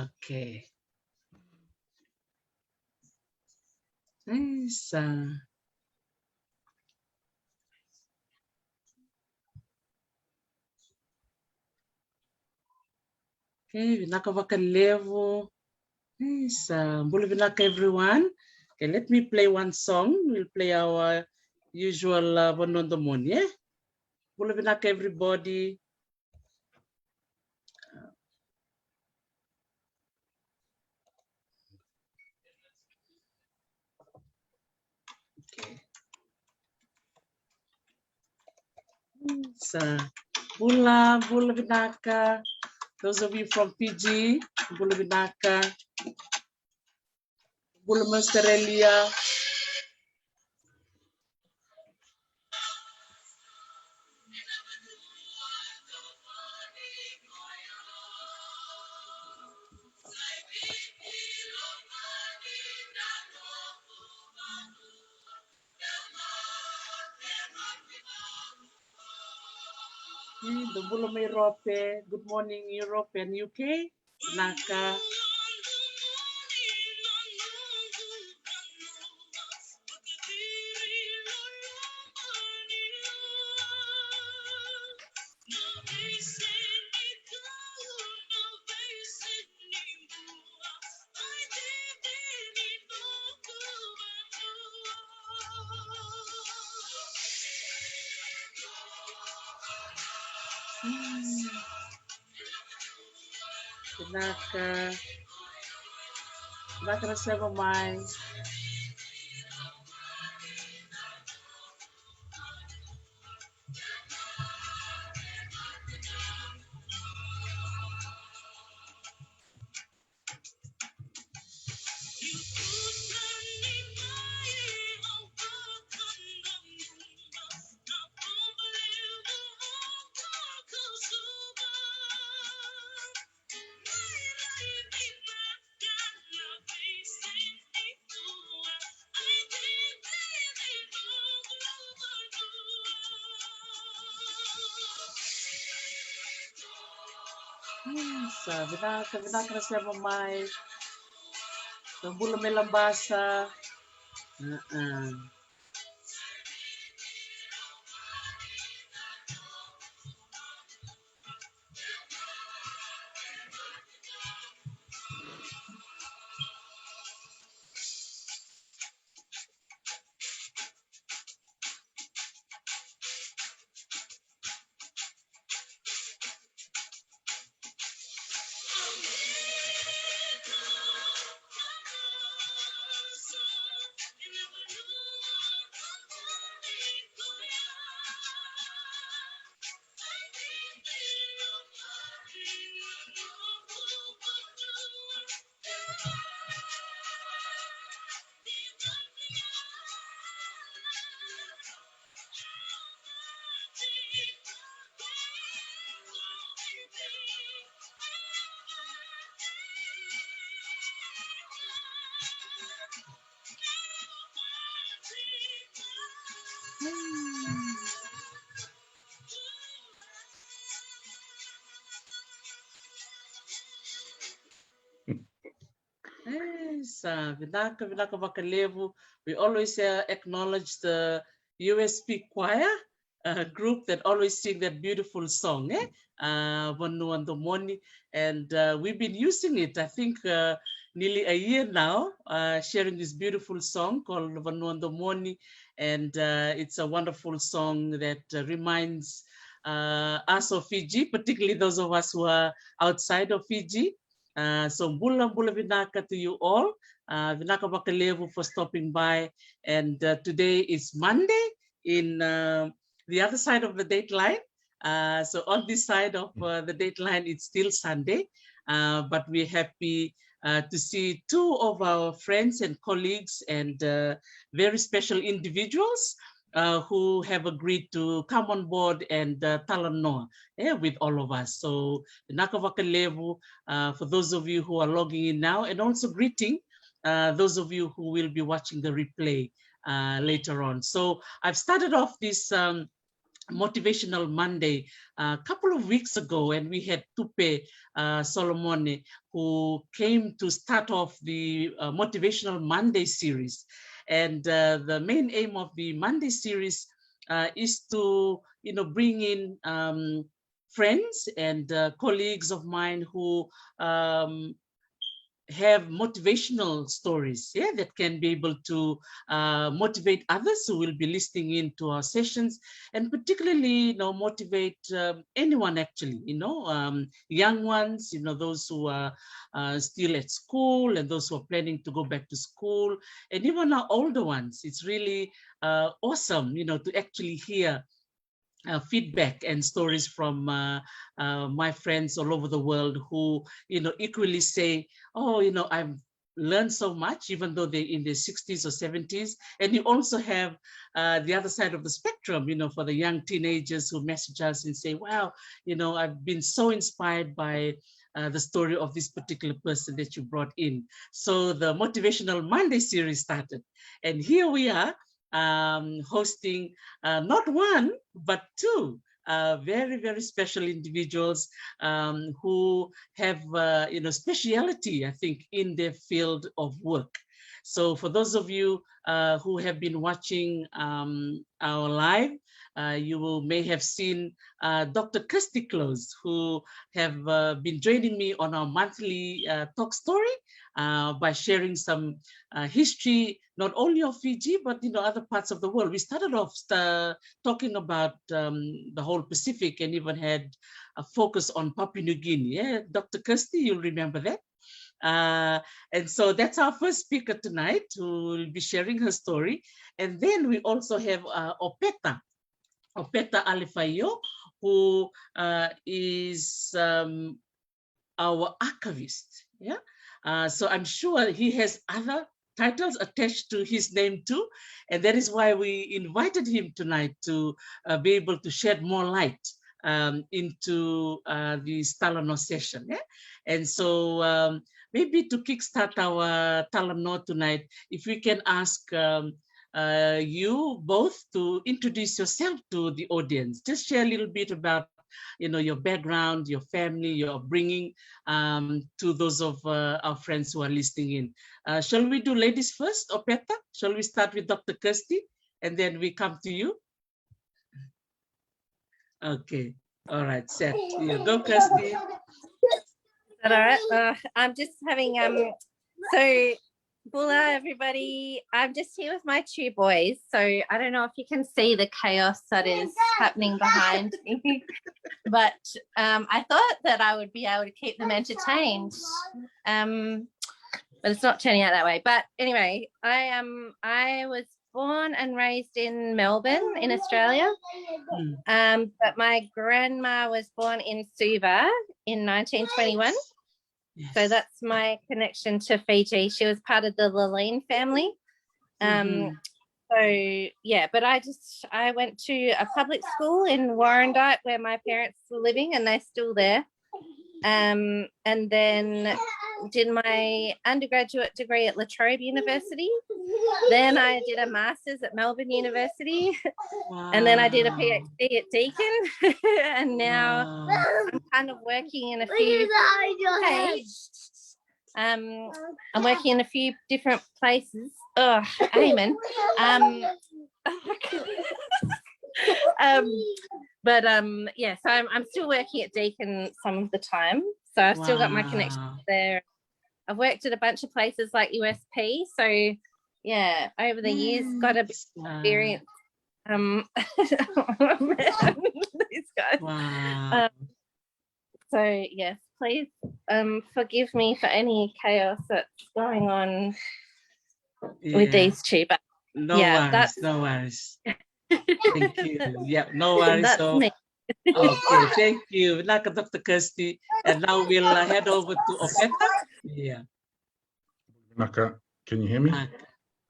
Okay. Nice. Okay, Vinaka vakalevu. Nice. Mbula Vinaka, everyone. Okay, let me play one song. We'll play our usual Vanondomon, yeah? Mbula Vinaka, everybody. Okay. So, Bula Vinaka. Those of you from Fiji, Bula Vinaka. Bula Australia. The Bulama Europe. Good morning, Europe and UK. Naka. Vinaka. Vinaka Seva Mai. Vinaka Seva Mai. The Bulama Lambasa. Yes, Vinaka vakalevu. We always acknowledge the USP choir group that always sing that beautiful song, Vanu and the Moni. And we've been using it, I think, nearly a year now, sharing this beautiful song called Vanu and the Moni. And it's a wonderful song that reminds us of Fiji, particularly those of us who are outside of Fiji. So Mbula Vinaka to you all. Vinaka vakalevu for stopping by. And today is Monday in the other side of the date line. So on this side of the date line, it's still Sunday. But we're happy to see two of our friends and colleagues and very special individuals who have agreed to come on board and Talanoa with all of us. So Vinaka vakalevu for those of you who are logging in now, and also greeting those of you who will be watching the replay later on. So I've started off this Motivational Monday a couple of weeks ago, and we had Tupe Solomone, who came to start off the Motivational Monday series. And the main aim of the Monday series is to, bring in friends and colleagues of mine who have motivational stories, that can be able to motivate others who will be listening in to our sessions, and particularly, motivate anyone actually, young ones, those who are still at school, and those who are planning to go back to school, and even our older ones. It's really awesome, to actually hear feedback and stories from my friends all over the world who, equally say, oh, I've learned so much, even though they're in their 60s or 70s. And you also have the other side of the spectrum, for the young teenagers who message us and say, wow, I've been so inspired by the story of this particular person that you brought in. So the Motivational Monday series started. And here we are, hosting not one, but two very, very special individuals who have, speciality, I think, in their field of work. So for those of you who have been watching our live, you may have seen Dr. Kirstie Close, who have been joining me on our monthly talk story by sharing some history, not only of Fiji, but other parts of the world. We started off talking about the whole Pacific, and even had a focus on Papua New Guinea. Yeah, Dr. Kirstie, you'll remember that. And so that's our first speaker tonight, who will be sharing her story. And then we also have Opeta Alefaio, who is our archivist. Yeah. So I'm sure he has other titles attached to his name too. And that is why we invited him tonight to be able to shed more light into the Talanoa session. Yeah? And so maybe to kickstart our Talanoa tonight, if we can ask you both to introduce yourself to the audience. Just share a little bit about, your background, your family, your upbringing, to those of our friends who are listening in. Shall we do ladies first, Opeta? Shall we start with Dr. Kirstie, and then we come to you? Okay. All right, Seth. You go, Kirstie. All right. I'm just having so Bula, everybody. I'm just here with my two boys, so I don't know if you can see the chaos that is happening behind me, but I thought that I would be able to keep them entertained, but it's not turning out that way. But anyway, I was born and raised in Melbourne in Australia, but my grandma was born in Suva in 1921. Yes. So that's my connection to Fiji. She was part of the Lalene family. So yeah, but I went to a public school in Warrandyte where my parents were living, and they're still there. And then did my undergraduate degree at La Trobe University. Then I did a master's at Melbourne University. Wow. And then I did a PhD at Deakin. And now I'm kind of working in a few I'm working in a few different places. Oh, Eamon. Yeah, so I'm still working at Deakin some of the time. So I've still got my connections there. I've worked at a bunch of places like USP. So yeah, over the years got a bit of experience. These guys. Wow. So yes, please forgive me for any chaos that's going on with these two. But no worries, no worries. Thank you. Yeah, no worries. That's so me. Okay, thank you, Vinaka, Dr. Kirstie. And now we'll head over to Opeta. Yeah. Vinaka, can you hear me?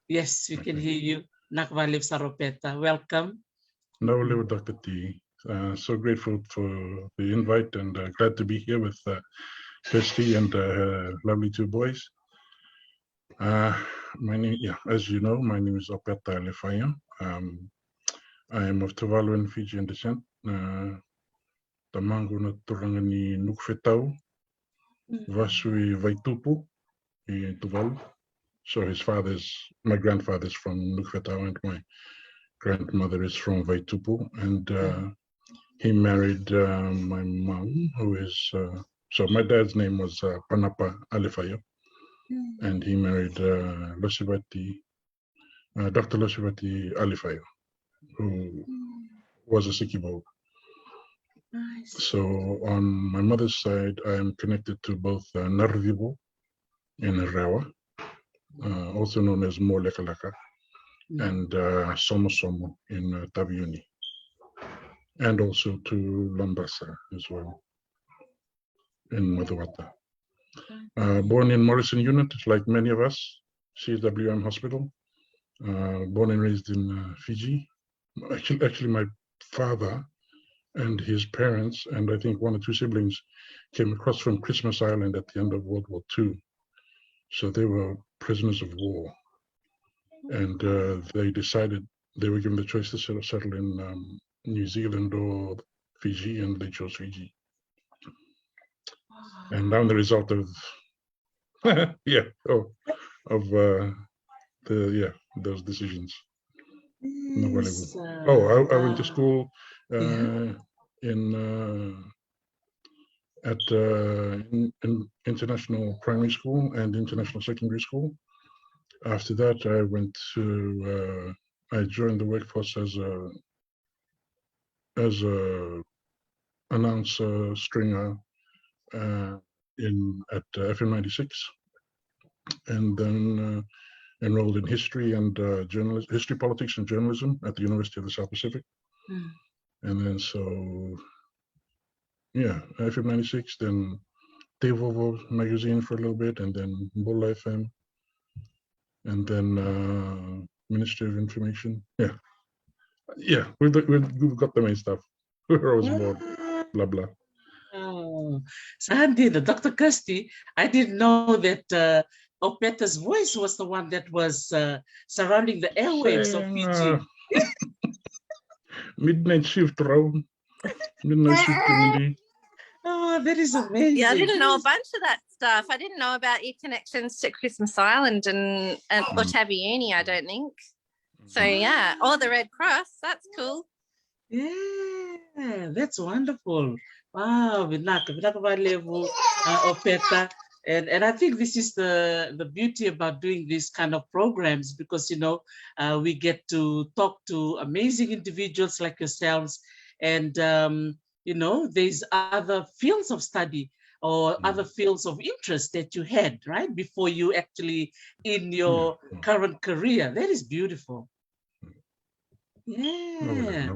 Yes, we can hear you. Nakvalib Saropeta, welcome. No, Dr. T. So grateful for the invite, and glad to be here with Kirstie and her lovely two boys. My name, as you know, my name is Opeta Alefaio. I am of Tuvaluan Fijian descent. Tamango na Turangani Nukfetau, Vasui Vaitupu, in Tuvalu. So my grandfather's from Nukfetau and my grandmother is from Vaitupu. And he married my mom, who is, so my dad's name was Opeta Alefaio. And he married Dr. Losivati Alefaio, who was a Sikibo. So on my mother's side, I am connected to both Narvivo in Rewa, also known as Molekalaka, and Somo Somo in Taviuni, and also to Lambasa as well in Maduwata. Born in Morrison Unit, like many of us, CWM Hospital. Born and raised in Fiji. Actually, my father and his parents, and I think one or two siblings, came across from Christmas Island at the end of World War II. So they were prisoners of war. And they decided they were given the choice to settle in New Zealand or Fiji, and they chose Fiji. And now the result of, those decisions. Yes, I went to school at International Primary School and International Secondary School. After that, I went to I joined the workforce as a announcer stringer at FM 96, and then enrolled in history and history, politics, and journalism at the University of the South Pacific. And then FM 96, then Tevovo magazine for a little bit, and then Bola FM, and then Ministry of Information. We've got the main stuff. Where I was born, blah blah. Oh, Sandy, the Dr. Kirstie, I didn't know that Opeta's voice was the one that was surrounding the airwaves of Fiji. Midnight shift round. Midnight shift community. Oh, that is amazing. Yeah, I didn't know a bunch of that stuff. I didn't know about your connections to Christmas Island and Taviuni, I don't think. So yeah, or the Red Cross, that's cool. Yeah, that's wonderful. Wow, Vinaka vakalevu, Opeta. And I think this is the beauty about doing these kind of programs, because, we get to talk to amazing individuals like yourselves. And, there's other fields of study or other fields of interest that you had, right, before you actually in your current career. That is beautiful. Yeah.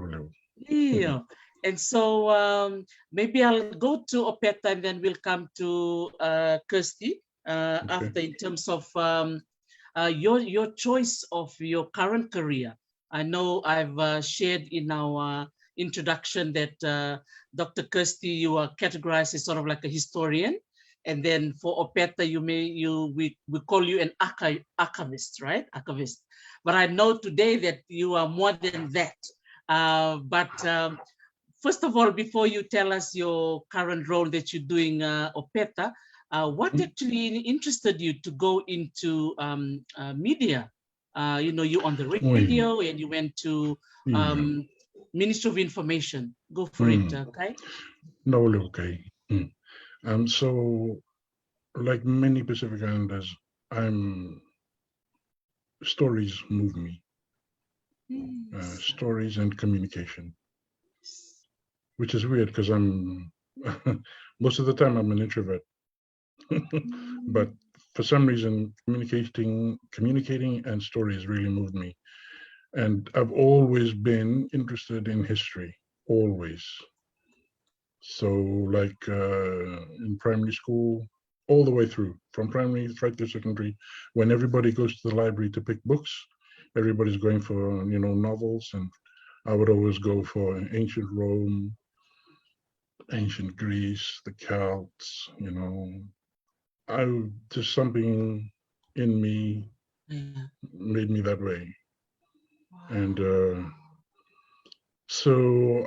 Yeah. And so maybe I'll go to Opeta and then we'll come to Kirstie after, in terms of your choice of your current career. I know I've shared in our introduction that Dr. Kirstie, you are categorized as sort of like a historian, and then for Opeta, we call you an archivist, right? Archivist. But I know today that you are more than that. First of all, before you tell us your current role that you're doing, Opeta, what actually interested you to go into media? You're on the radio and you went to Ministry of Information. Go for it, okay? No, okay. So, like many Pacific Islanders, stories move me. Stories and communication, which is weird because I'm most of the time I'm an introvert. But for some reason, communicating and stories really moved me. And I've always been interested in history, always. So like in primary school, all the way through, from primary right to secondary, when everybody goes to the library to pick books, everybody's going for, novels, and I would always go for ancient Rome, ancient Greece, the Celts, just something in me made me that way. Wow. And So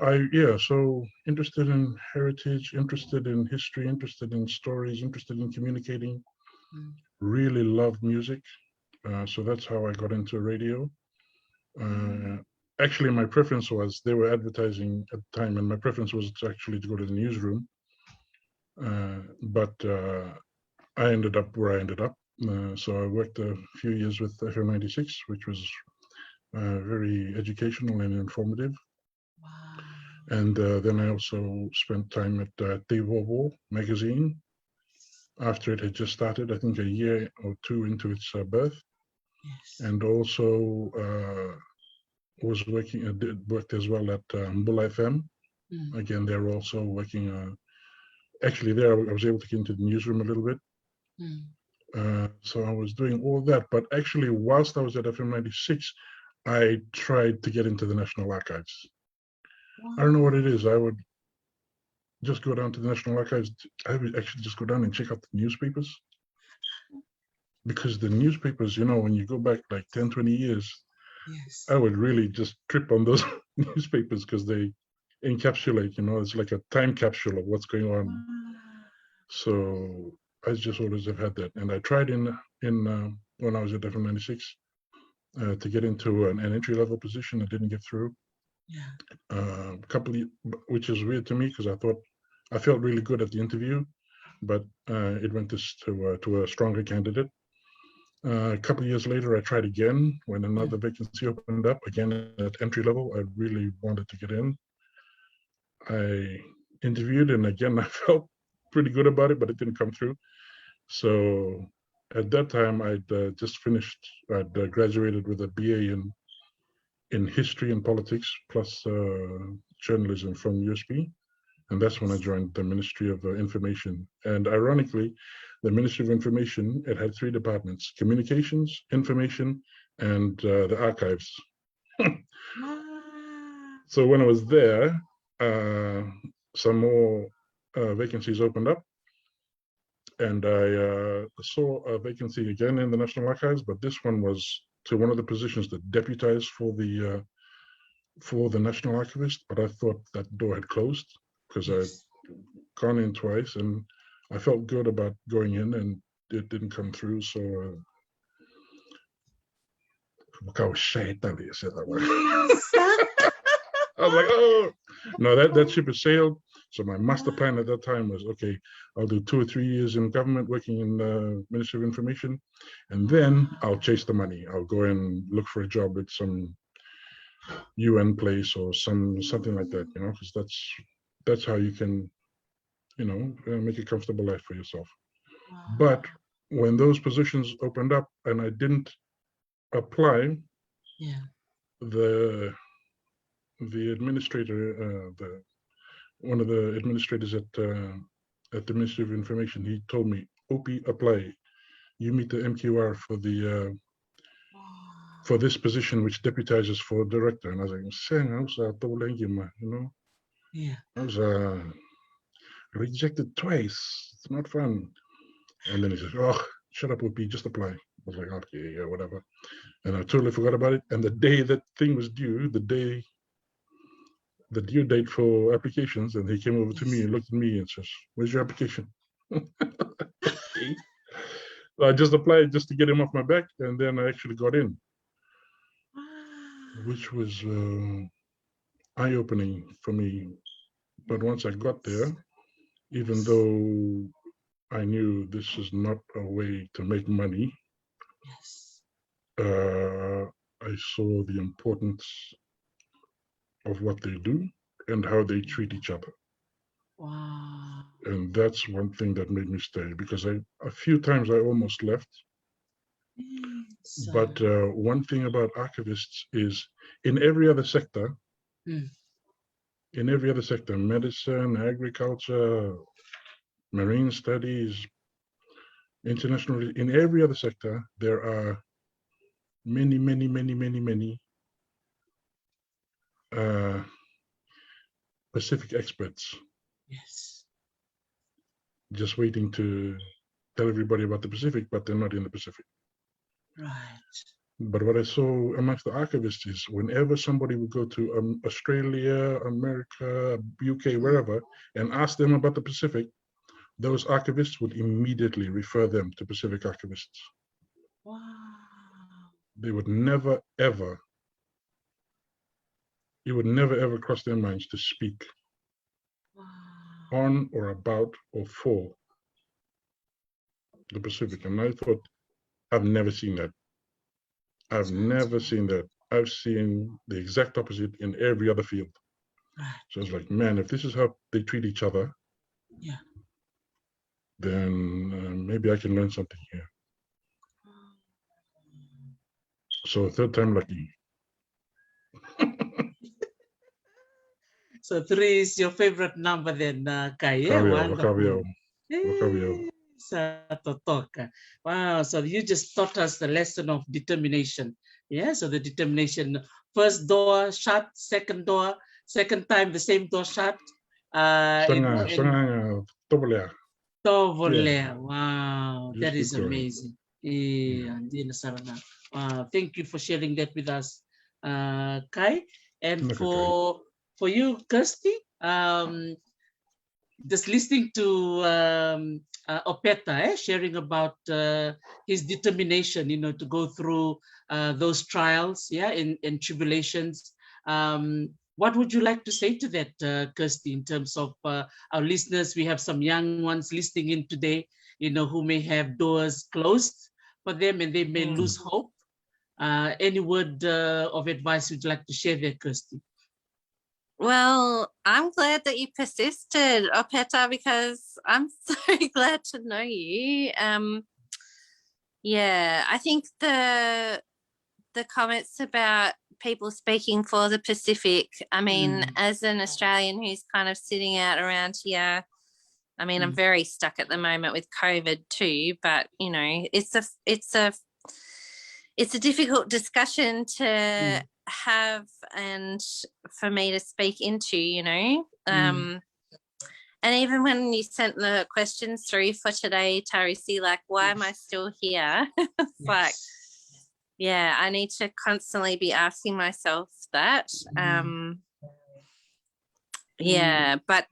so interested in heritage, interested in history, interested in stories, interested in communicating, really loved music. So that's how I got into radio. Actually, my preference was, they were advertising at the time, and my preference was actually to go to the newsroom. But I ended up where I ended up. So I worked a few years with FM 96, which was very educational and informative. Wow. And then I also spent time at Tevovo magazine after it had just started, I think a year or two into its birth. Yes. And also was worked as well at Mbula FM. Again, they were also working. Actually, there I was able to get into the newsroom a little bit. So I was doing all that. But actually, whilst I was at FM 96, I tried to get into the National Archives. Wow. I don't know what it is. I would just go down to the National Archives. I would actually just go down and check out the newspapers. Because the newspapers, you know, when you go back like 10, 20 years, yes, I would really just trip on those newspapers because they encapsulate, you know, it's like a time capsule of what's going on. So I just always have had that. And I tried in when I was at FM 96 to get into an entry level position. I didn't get through. Yeah. Which is weird to me because I felt really good at the interview, but it went to a stronger candidate. A couple of years later, I tried again when another vacancy opened up, again at entry level. I really wanted to get in. I interviewed, and again, I felt pretty good about it, but it didn't come through. So at that time, I'd just finished, I'd graduated with a BA in history and politics, plus journalism from USP. And that's when I joined the Ministry of Information. And ironically, the Ministry of Information, it had three departments: communications, information, and the archives. So when I was there, some more vacancies opened up. And I saw a vacancy again in the National Archives, but this one was to one of the positions that deputized for the National Archivist. But I thought that door had closed because I'd gone in twice, and I felt good about going in, and it didn't come through. So I was shy, I said that way. I was like, oh no, that ship has sailed. So my master plan at that time was, okay, I'll do 2 or 3 years in government working in the Ministry of Information, and then I'll chase the money. I'll go and look for a job at some UN place or something like that, you know, because that's how you can, you know, make a comfortable life for yourself. But when those positions opened up and I didn't apply, the administrator, one of the administrators at the Ministry of Information, he told me, "Opie, apply. You meet the MQR for this position, which deputizes for director." And I was like, "Saying I was you know, I was rejected twice. It's not fun." And then he says, "Oh, shut up, Opie, just apply." I was like, "Okay, yeah, whatever." And I totally forgot about it. And the day that thing was due, the due date for applications, and he came over to me and looked at me and says, "Where's your application?" So I just applied just to get him off my back, and then I actually got in, which was eye-opening for me. But once I got there, even though I knew this is not a way to make money, I saw the importance of what they do and how they treat each other. Wow. And that's one thing that made me stay, because a few times I almost left. But one thing about archivists is in every other sector, medicine, agriculture, marine studies, international, in every other sector, there are many Pacific experts. Yes. Just waiting to tell everybody about the Pacific, but they're not in the Pacific. Right. But what I saw amongst the archivists is whenever somebody would go to Australia, America, UK, wherever, and ask them about the Pacific, those archivists would immediately refer them to Pacific archivists. Wow. They would never, ever, it would never, ever cross their minds to speak on or about or for the Pacific. And I thought, I've never seen that. I've never seen that. I've seen the exact opposite in every other field. So I was like, man, if this is how they treat each other, yeah, then maybe I can learn something here. So third time lucky. So 3 is your favorite number then, Kai. Yeah, wonderful. Wow, so you just taught us the lesson of determination. Yeah, so the determination, first door shut, second time the same door shut. Wow, that is amazing. Wow, thank you for sharing that with us, Kai. And for you, Kirstie, just listening to Opeta sharing about his determination, to go through those trials, and tribulations. What would you like to say to that, Kirstie, in terms of our listeners? We have some young ones listening in today, who may have doors closed for them and they may lose hope. Any word of advice would you like to share there, Kirstie? Well, I'm glad that you persisted, Opeta, because I'm so glad to know you. Yeah, I think the comments about people speaking for the Pacific, I mean, as an Australian who's kind of sitting out around here, I mean, I'm very stuck at the moment with COVID too, but it's a difficult discussion to have and for me to speak into, and even when you sent the questions through for today, Tarisi, like, why am I still here? It's like, yeah, I need to constantly be asking myself that. But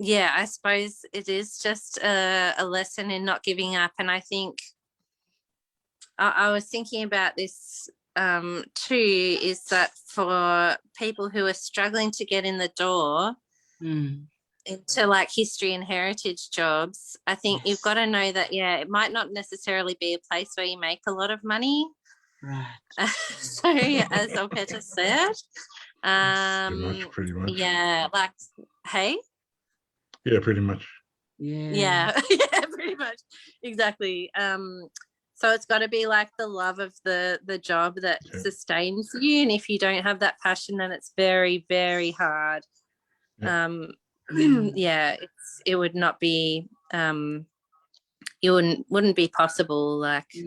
I suppose it is just a lesson in not giving up. And I think I was thinking about this too, is that for people who are struggling to get in the door into like history and heritage jobs, I think you've got to know that, it might not necessarily be a place where you make a lot of money. Right. So as Opeta said, pretty much. Yeah, like, hey? Yeah, pretty much. Yeah, pretty much. Exactly. So it's got to be like the love of the job that sustains you. And if you don't have that passion, then it's very, very hard. It would not be, it wouldn't be possible. Like, So for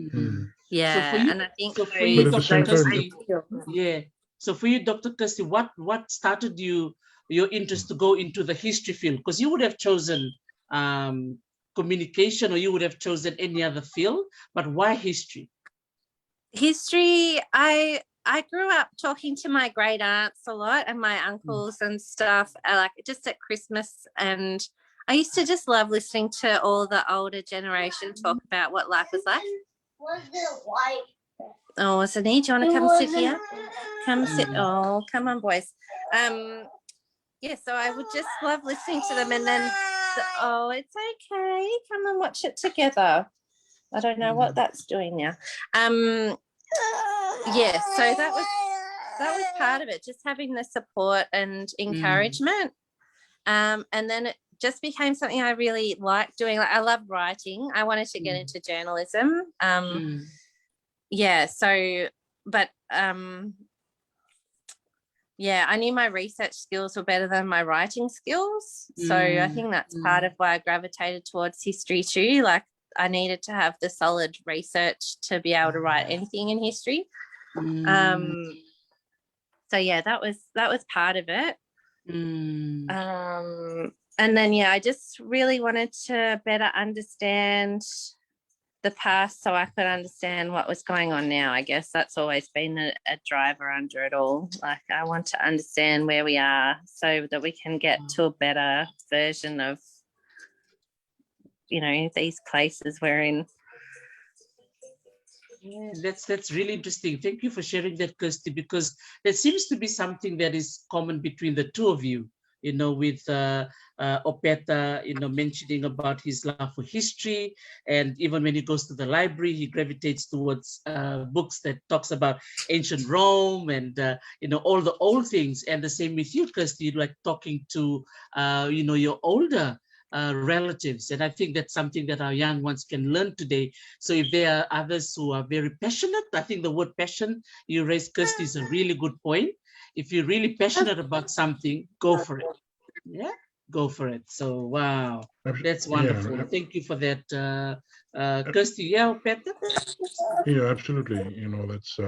you, and I think so for you, Dr. Kirstie, So for you, Dr. Kirstie, what started your interest to go into the history field? Because you would have chosen communication, or you would have chosen any other field, but why history? History, I grew up talking to my great aunts a lot and my uncles and stuff, like just at Christmas, and I used to just love listening to all the older generation talk about what life was like. Oh, Sani, do you want to come sit here? Come sit. Oh, come on, boys. So I would just love listening to them, and then it's okay. Come and watch it together. I don't know what that's doing now. So that was part of it, just having the support and encouragement. And then it just became something I really liked doing. Like, I love writing. I wanted to get into journalism. I knew my research skills were better than my writing skills. So I think that's part of why I gravitated towards history too. Like, I needed to have the solid research to be able to write anything in history. That was part of it. And then I just really wanted to better understand the past so I could understand what was going on now. I guess that's always been a driver under it all. Like, I want to understand where we are so that we can get to a better version of, these places we're in. Yeah, that's really interesting. Thank you for sharing that, Kirstie, because there seems to be something that is common between the two of you, with Opeta, mentioning about his love for history. And even when he goes to the library, he gravitates towards books that talks about ancient Rome and, all the old things. And the same with you, Kirstie, you like talking to, your older relatives. And I think that's something that our young ones can learn today. So if there are others who are very passionate, I think the word passion you raised, Kirstie, is a really good point. If you're really passionate about something, go for it. Yeah, go for it. So, wow, that's wonderful. Yeah. Thank you for that, Kirstie. Yeah, Peter? Yeah, absolutely. That's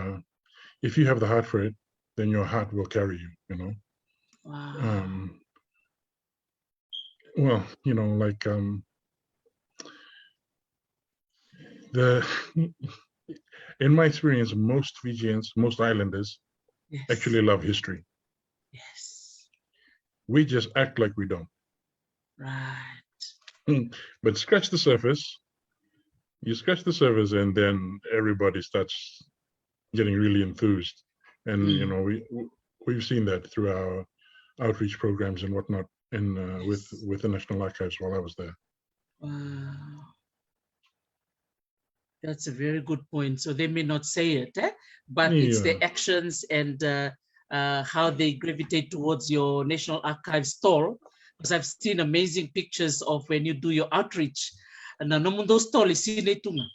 if you have the heart for it, then your heart will carry you. Wow. Well, the in my experience, most Fijians, most islanders, Yes. actually love history. Yes. We just act like we don't. Right. But scratch the surface. You scratch the surface, and then everybody starts getting really enthused. And we've seen that through our outreach programs and whatnot, and Yes. with the National Archives while I was there. Wow. That's a very good point. So they may not say it, but it's their actions and how they gravitate towards your National Archives stall. Because I've seen amazing pictures of when you do your outreach. And those stall is everybody.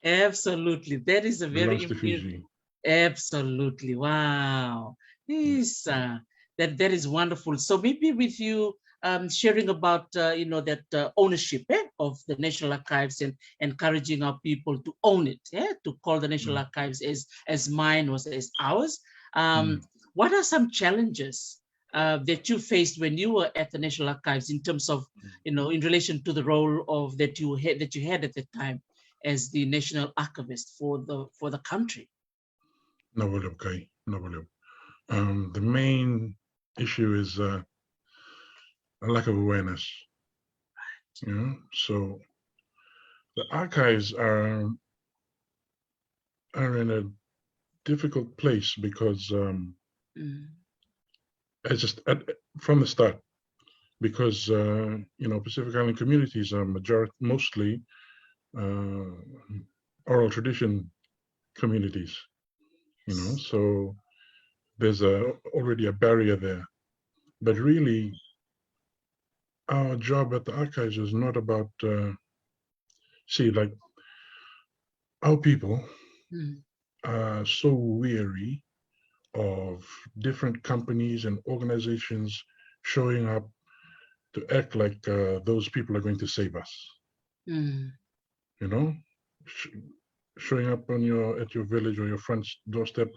Absolutely. That is a very Fiji. Absolutely. Wow. Yes, that is wonderful. So maybe with you sharing about that ownership of the National Archives and encouraging our people to own it, to call the National Archives as mine or as ours. What are some challenges that you faced when you were at the National Archives in terms of in relation to the role of that you had at the time as the National Archivist for the country? The main issue is a lack of awareness. So the archives are in a difficult place because it's just from the start, because Pacific Island communities are mostly oral tradition communities. So there's already a barrier there. But really, our job at the archives is not about, our people are so weary of different companies and organizations showing up to act like those people are going to save us. Showing up at your village or your front doorstep,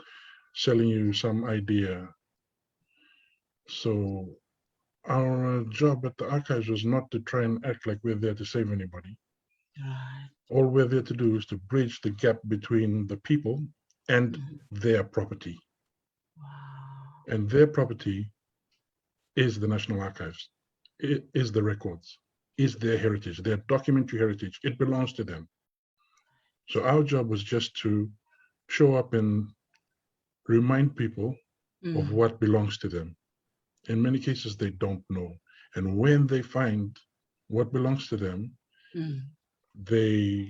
selling you some idea. So our job at the archives was not to try and act like we're there to save anybody. Right. All we're there to do is to bridge the gap between the people and their property. Wow. And their property is the National Archives. It is the records, is their heritage, their documentary heritage. It belongs to them. So our job was just to show up and remind people of what belongs to them. In many cases, they don't know. And when they find what belongs to them, they're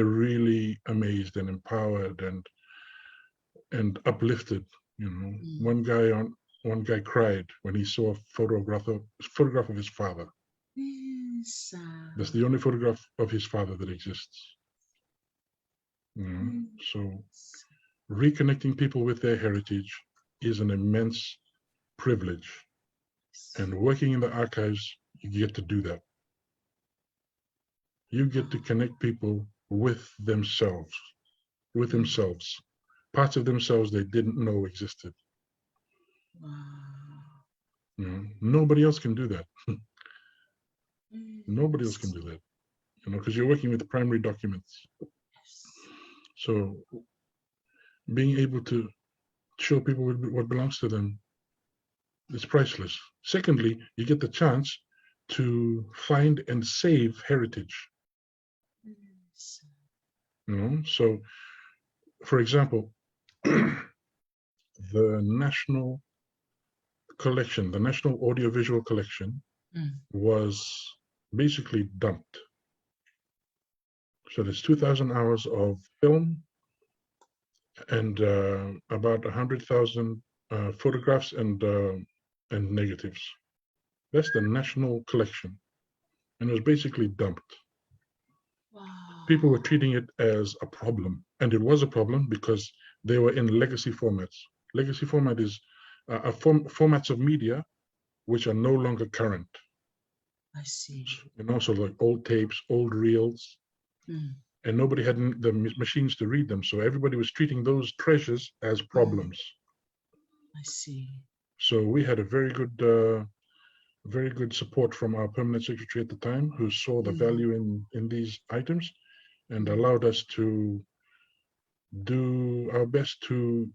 really amazed and empowered and uplifted. One guy cried when he saw a photograph of his father. Yes. That's the only photograph of his father that exists. So reconnecting people with their heritage is an immense privilege. And working in the archives, you get to do that. You get to connect people with themselves, parts of themselves they didn't know existed. Wow. You know, nobody else can do that. Nobody else can do that, you know, because you're working with the primary documents. So being able to show people what belongs to them is priceless. Secondly, you get the chance to find and save heritage. You know, so for example, the national collection, the national audiovisual collection, was basically dumped. So there's 2,000 hours of film and about 100,000 photographs and negatives. That's the national collection, and it was basically dumped. Wow. People were treating it as a problem, and it was a problem because they were in legacy formats. Legacy format is formats of media which are no longer current. I see. And also like old tapes, old reels, and nobody had the machines to read them. So everybody was treating those treasures as problems. I see. So we had a very good support from our permanent secretary at the time, who saw the value in these items and allowed us to do our best to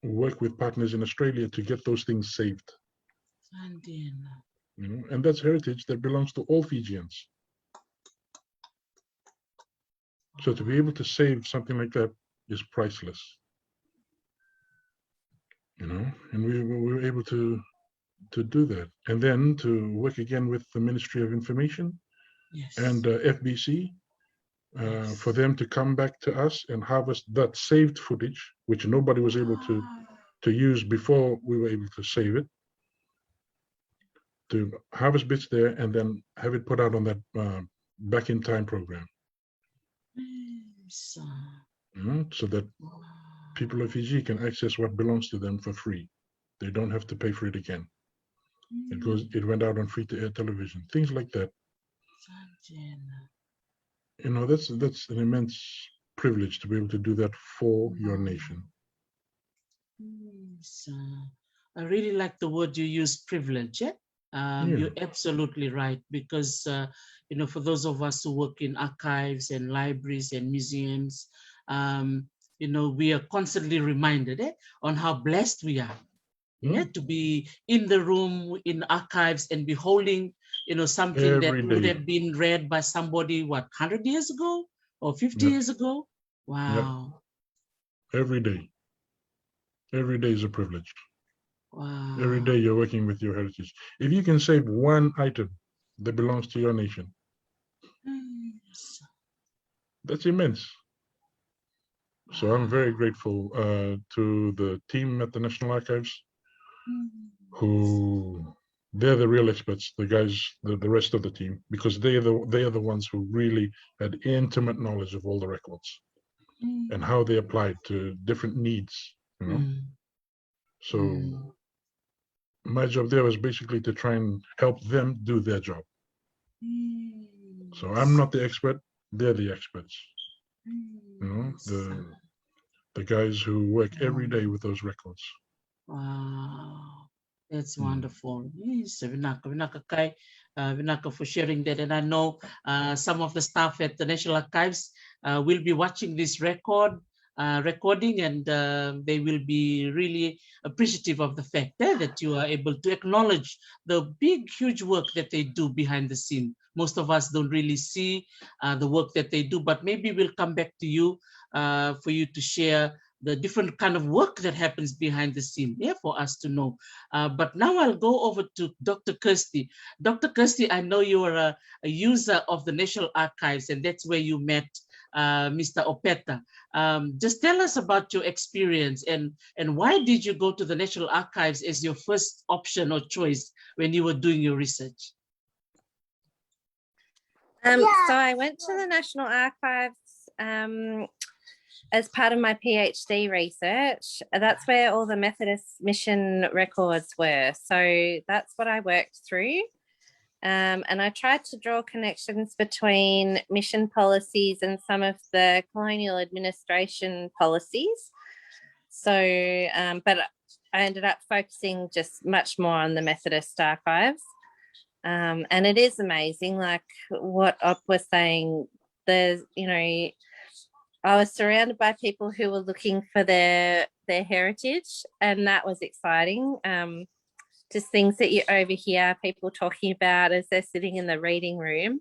work with partners in Australia to get those things saved. You know, and that's heritage that belongs to all Fijians. So to be able to save something like that is priceless. You know, and we were able to do that, and then to work again with the Ministry of Information and FBC for them to come back to us and harvest that saved footage, which nobody was able to use before we were able to save it, to harvest bits there and then have it put out on that back in time program. You know, so that people of Fiji can access what belongs to them for free. They don't have to pay for it again. It went out on free to air television, things like that. You know, that's an immense privilege to be able to do that for your nation. I really like the word you use, privilege. You're absolutely right, because you know, for those of us who work in archives and libraries and museums, you know, we are constantly reminded on how blessed we are. To be in the room in archives and beholding, you know, something that would have been read by somebody, what, 100 years ago or 50 years ago? Wow. Every day is a privilege. Wow. Every day you're working with your heritage. If you can save one item that belongs to your nation, that's immense. So I'm very grateful to the team at the National Archives, who they're the real experts, the guys, the rest of the team, because they are the ones who really had intimate knowledge of all the records and how they applied to different needs, you know. So my job there was basically to try and help them do their job. So I'm not the expert, they're the experts. You know, the guys who work every day with those records. Wow, that's wonderful. Yes, Vinaka for sharing that. And I know some of the staff at the National Archives will be watching this recording, and they will be really appreciative of the fact that you are able to acknowledge the big, huge work that they do behind the scene. Most of us don't really see the work that they do, but maybe we'll come back to you for you to share the different kind of work that happens behind the scene, for us to know. But now I'll go over to Dr. Kirstie. Dr. Kirstie, I know you are a user of the National Archives, and that's where you met Mr. Opeta. Just tell us about your experience, and why did you go to the National Archives as your first option or choice when you were doing your research? So I went to the National Archives as part of my PhD research. That's where all the Methodist mission records were. So that's what I worked through. And I tried to draw connections between mission policies and some of the colonial administration policies. So, but I ended up focusing just much more on the Methodist archives. And it is amazing, like what Op was saying, there's, you know, I was surrounded by people who were looking for their heritage, and that was exciting. Just things that you overhear people talking about as they're sitting in the reading room.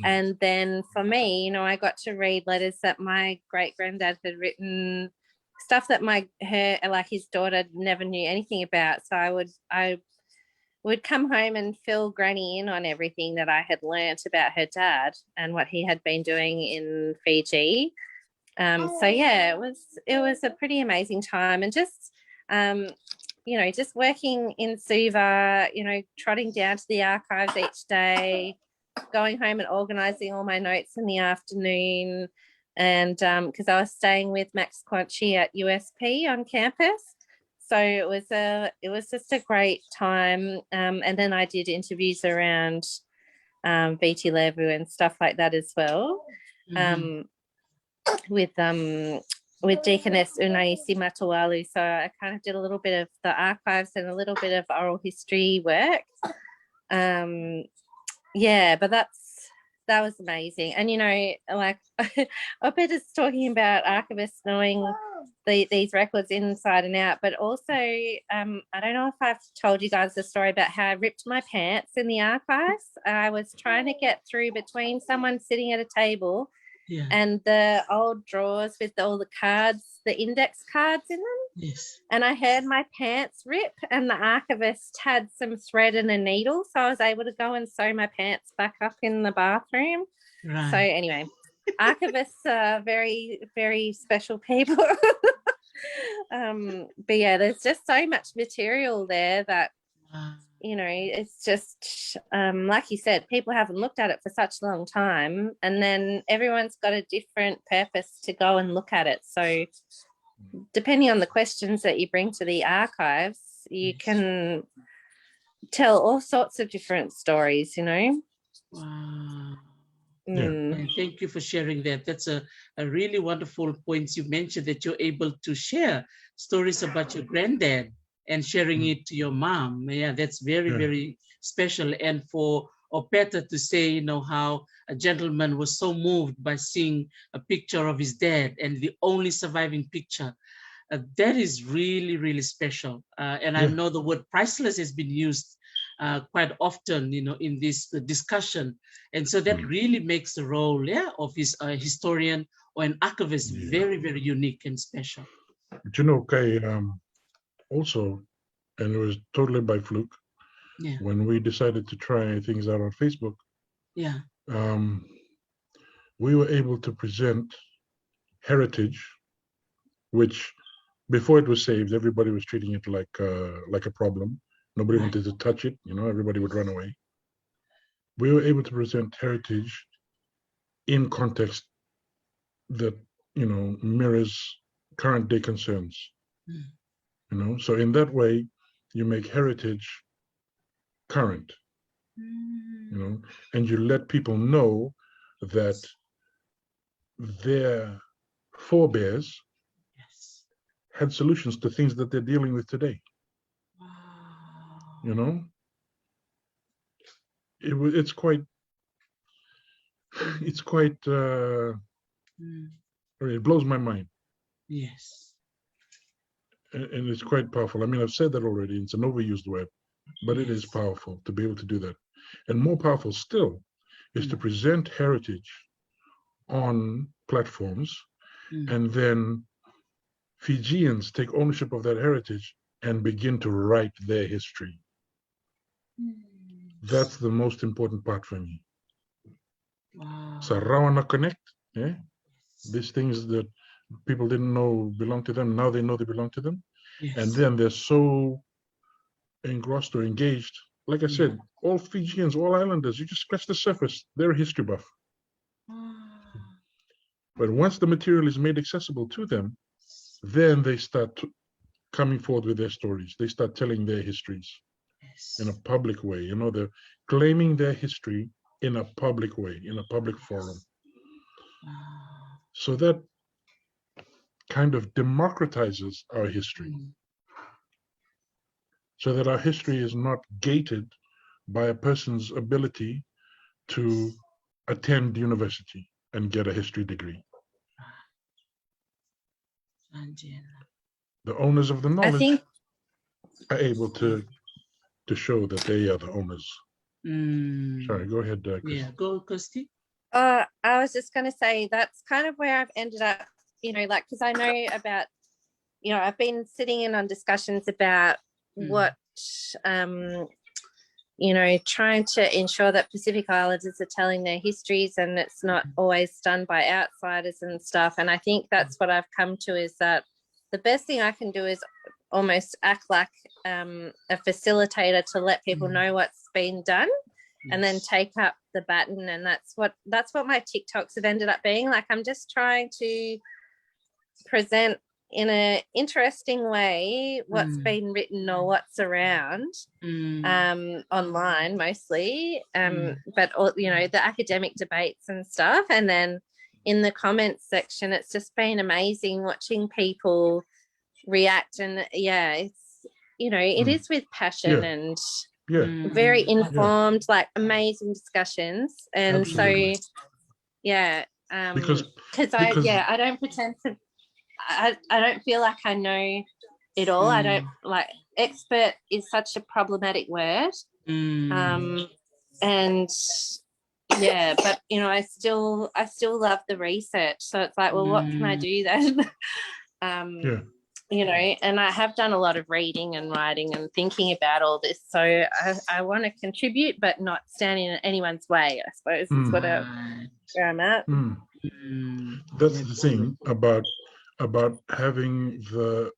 And then for me, you know, I got to read letters that my great granddad had written, stuff that like his daughter never knew anything about. So I would come home and fill Granny in on everything that I had learnt about her dad and what he had been doing in Fiji. So yeah, it was a pretty amazing time, and just you know, just working in Suva, you know, trotting down to the archives each day, going home and organising all my notes in the afternoon, and because I was staying with Max Quanchi at USP on campus. So it was just a great time. And then I did interviews around vakalevu and stuff like that as well. With Deaconess Unai Simatualu. So I kind of did a little bit of the archives and a little bit of oral history work. Yeah, but that was amazing. And, you know, like Opeta's talking about archivists knowing these records inside and out, but also I don't know if I've told you guys the story about how I ripped my pants in the archives. I was trying to get through between someone sitting at a table and the old drawers with all the cards, the index cards in them. Yes. And I heard my pants rip, and the archivist had some thread and a needle, so I was able to go and sew my pants back up in the bathroom. Right. So anyway, archivists are very, very special people. But yeah, there's just so much material there that you know, it's just like you said, people haven't looked at it for such a long time, and then everyone's got a different purpose to go and look at it. So depending on the questions that you bring to the archives, you can tell all sorts of different stories, you know. Wow. Yeah. Thank you for sharing that. That's a really wonderful point. You mentioned that you're able to share stories about your granddad and sharing it to your mom. Yeah, that's very, very special. And for Opeta to say, you know, how a gentleman was so moved by seeing a picture of his dad and the only surviving picture, that is really, really special. And I know the word priceless has been used quite often, you know, in this discussion. And so that really makes the role of his historian or an archivist very, very unique and special. But you know, Kai, also, and it was totally by fluke, when we decided to try things out on Facebook, we were able to present heritage, which before it was saved, everybody was treating it like a problem. Nobody wanted to touch it, you know, everybody would run away. We were able to present heritage in context that, you know, mirrors current day concerns. You know, so in that way, you make heritage current, you know, and you let people know that their forebears had solutions to things that they're dealing with today. You know, it's quite it blows my mind. Yes. And it's quite powerful. I mean, I've said that already. It's an overused word, but it is powerful to be able to do that. And more powerful still is to present heritage on platforms, and then Fijians take ownership of that heritage and begin to write their history. That's the most important part for me. Wow. So Rawana Connect, these things that people didn't know belong to them, now they know they belong to them. And then they're so engrossed or engaged. Like I said, all Fijians, all islanders, you just scratch the surface, they're a history buff. But once the material is made accessible to them, then they start coming forward with their stories. They start telling their histories in a public way. You know, they're claiming their history in a public way, in a public forum. So that kind of democratizes our history. so that our history is not gated by a person's ability to attend university and get a history degree. The owners of the knowledge are able to show that they are the owners. Sorry, go ahead, Kirstie. Yeah, go, Kirstie. I was just going to say that's kind of where I've ended up, you know, like, because I know about, you know, I've been sitting in on discussions about what, you know, trying to ensure that Pacific Islanders are telling their histories and it's not always done by outsiders and stuff. And I think that's what I've come to, is that the best thing I can do is almost act like a facilitator to let people know what's been done, and then take up the baton. And that's what my TikToks have ended up being. Like, I'm just trying to present in an interesting way what's been written or what's around online mostly, but all, you know, the academic debates and stuff. And then in the comments section, it's just been amazing watching people react. And yeah, it's, you know, it is with passion and very informed, like amazing discussions. And absolutely. So yeah, because I don't pretend to, I don't feel like I know it all. I don't, like, expert is such a problematic word. And yeah, but you know, I still love the research. So it's like, well, what can I do then? You know, and I have done a lot of reading and writing and thinking about all this. So I want to contribute, but not stand in anyone's way, I suppose. Is where I'm at. That's the thing about having the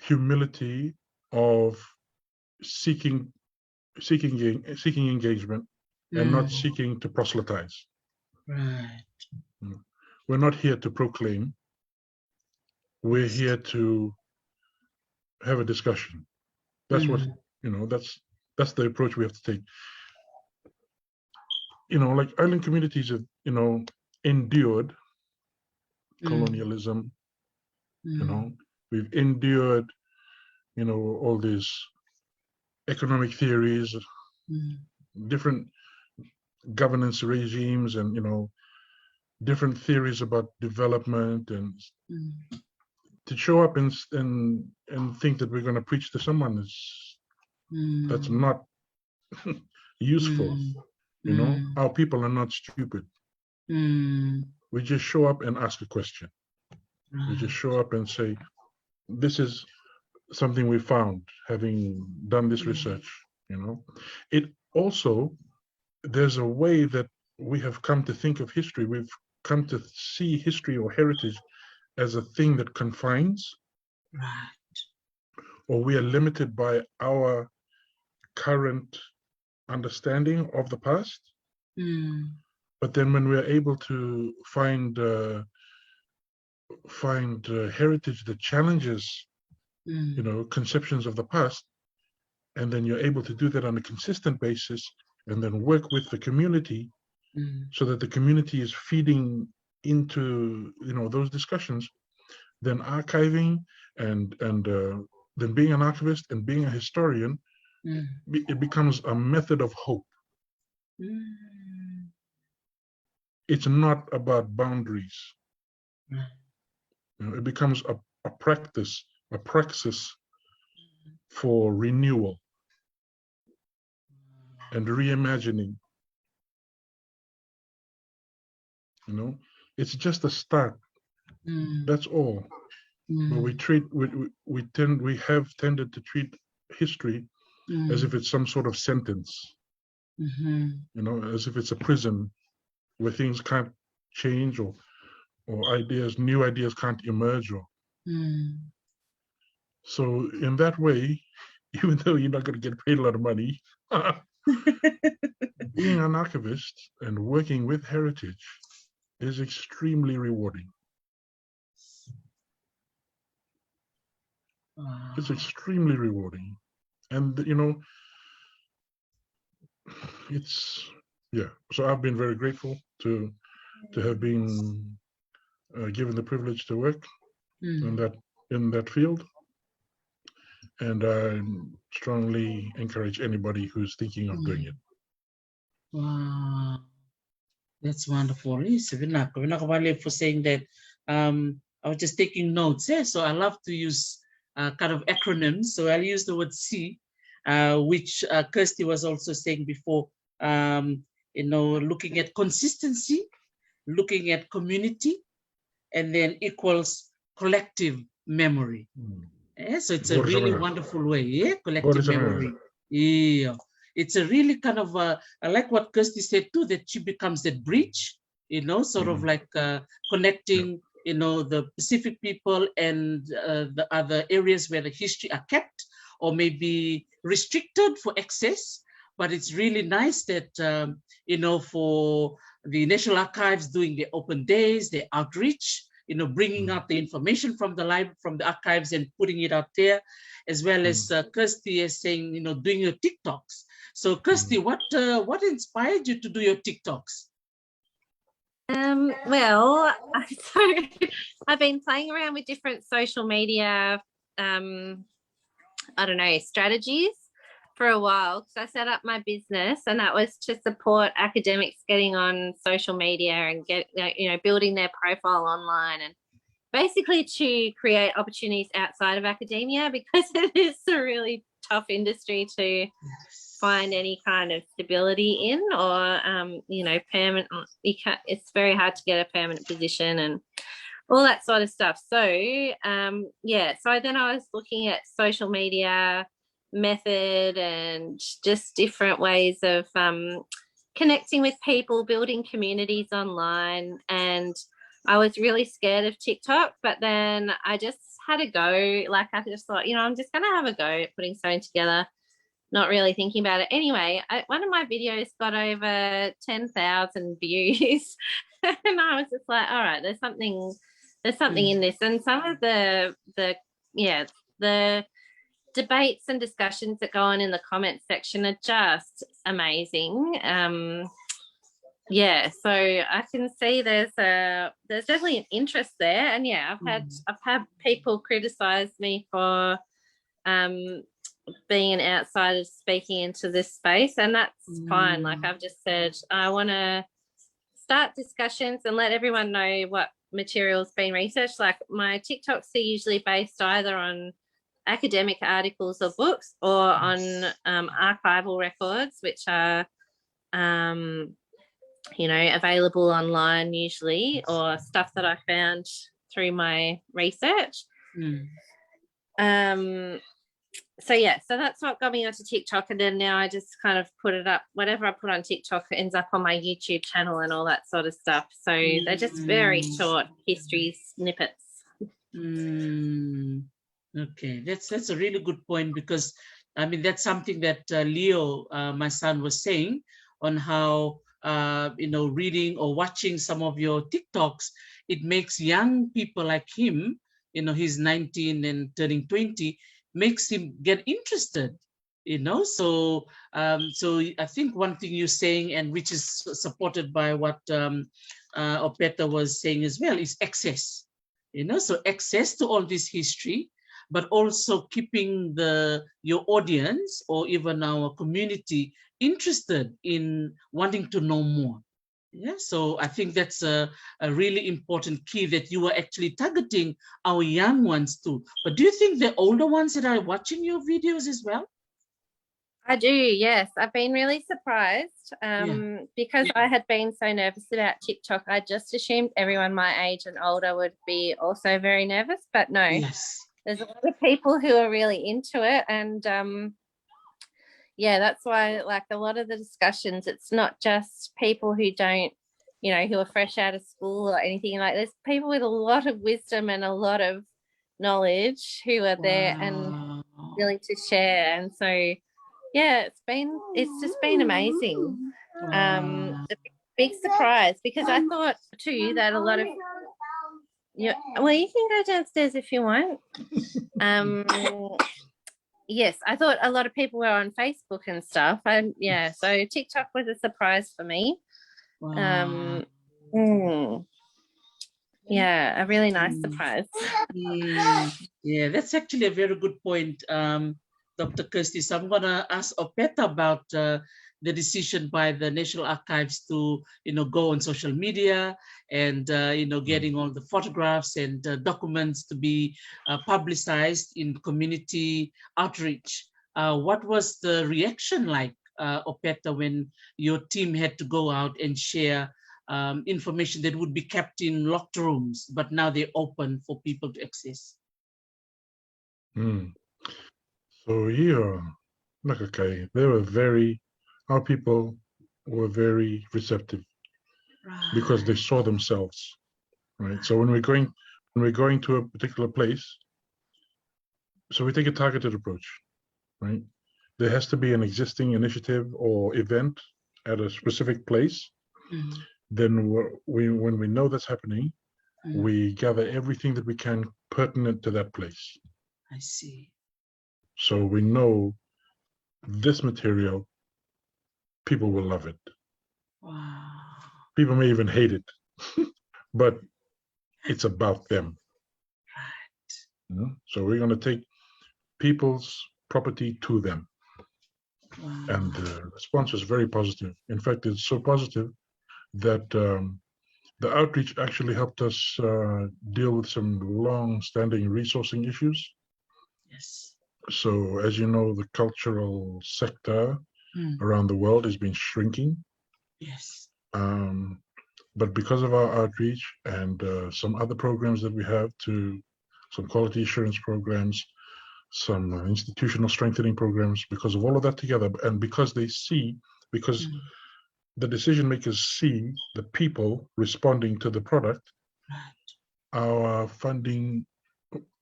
humility of seeking engagement and not seeking to proselytize. Right. We're not here to proclaim. We're here to have a discussion. That's what, you know, that's the approach we have to take. You know, like island communities have, you know, endured colonialism. You know, we've endured, you know, all these economic theories, different governance regimes, and, you know, different theories about development, and to show up and think that we're going to preach to someone is that's not useful. You know, our people are not stupid. We just show up and ask a question. We just show up and say, this is something we found having done this research. You know, it also, there's a way that we have come to think of history. We've come to see history or heritage as a thing that confines, or we are limited by our current understanding of the past. But then when we're able to find heritage that challenges, you know, conceptions of the past, and then you're able to do that on a consistent basis, and then work with the community so that the community is feeding into, you know, those discussions, then archiving and then being an archivist and being a historian, it becomes a method of hope. It's not about boundaries. You know, it becomes a practice, a praxis for renewal and reimagining. You know, it's just a start. That's all. But we have tended to treat history as if it's some sort of sentence. You know, as if it's a prison where things can't change, or new ideas can't emerge, or so in that way, even though you're not going to get paid a lot of money, being an archivist and working with heritage is extremely rewarding. It's extremely rewarding. And, you know, it's, yeah. So I've been very grateful to have been given the privilege to work in that field. and I strongly encourage anybody who's thinking of doing it. Wow, that's wonderful. Yes, Vinaka for saying that. I was just taking notes. So I love to use kind of acronyms. So I'll use the word C, which Kirstie was also saying before. Looking at consistency, looking at community, and then equals collective memory. So it's a really wonderful way. Collective memory. Yeah. It's a really kind of, I like what Kirstie said too, that she becomes that bridge, sort of like connecting, the Pacific people and the other areas where the history are kept or maybe restricted for access. But it's really nice that, for the National Archives doing their open days, their outreach, bringing out the information from the library, from the archives and putting it out there, as well as Kirstie is saying, doing your TikToks. So Kirstie, what inspired you to do your TikToks? Well, I've been playing around with different social media, strategies for a while, because I set up my business, and that was to support academics getting on social media and building their profile online, and basically to create opportunities outside of academia, because it is a really tough industry to find any kind of stability in, or permanent. It's very hard to get a permanent position and all that sort of stuff. So so then I was looking at social media method and just different ways of connecting with people, building communities online, and I was really scared of TikTok, but then I just had a go. Like, I just thought, I'm just going to have a go at putting something together, not really thinking about it. Anyway, one of my videos got over 10,000 views and I was just like, all right, there's something in this. And some of the debates and discussions that go on in the comments section are just amazing. So I can see there's definitely an interest there, and I've had people criticize me for being an outsider speaking into this space, and that's fine. Like, I've just said I want to start discussions and let everyone know what material's been researched. Like, my TikToks are usually based either on academic articles or books, or on archival records, which are available online usually, or stuff that I found through my research. So that's what got me onto TikTok, and then now I just kind of put it up. Whatever I put on TikTok ends up on my YouTube channel and all that sort of stuff. So they're just very short history snippets. Okay, that's a really good point, because I mean, that's something that Leo, my son, was saying on how reading or watching some of your TikToks, it makes young people like him, he's 19 and turning 20, makes him get interested, so I think one thing you're saying, and which is supported by what Opeta was saying as well, is access, so access to all this history, but also keeping your audience or even our community interested in wanting to know more. So I think that's a really important key, that you are actually targeting our young ones too. But do you think the older ones that are watching your videos as well? I do, yes. I've been really surprised because I had been so nervous about TikTok. I just assumed everyone my age and older would be also very nervous, but no. Yes. There's a lot of people who are really into it, and that's why, like, a lot of the discussions, it's not just people who don't, who are fresh out of school or anything. Like, there's people with a lot of wisdom and a lot of knowledge who are there and willing to share. And so, it's just been amazing. A big surprise, because I thought too that a lot of you can go downstairs if you want. Yes, I thought a lot of people were on Facebook and stuff. So TikTok was a surprise for me. Yeah, a really nice surprise. Yeah, that's actually a very good point, Dr. Kirstie. So I'm gonna ask Opeta about the decision by the National Archives to, go on social media and, getting all the photographs and documents to be publicized in community outreach. What was the reaction like, Opeta, when your team had to go out and share information that would be kept in locked rooms, but now they're open for people to access? So here, okay, our people were very receptive because they saw themselves, right? So when we're going to a particular place, so we take a targeted approach, right? There has to be an existing initiative or event at a specific place. Then when we know that's happening, we gather everything that we can pertinent to that place. I see. So we know this material, people will love it. Wow. People may even hate it, but it's about them. Right. So we're going to take people's property to them. Wow. And the response was very positive. In fact, it's so positive that the outreach actually helped us deal with some long-standing resourcing issues. Yes. So as you know, the cultural sector around the world has been shrinking. Yes. But because of our outreach and some other programs that we have, some quality assurance programs, some institutional strengthening programs, because of all of that together, and because the decision makers see the people responding to the product, our funding,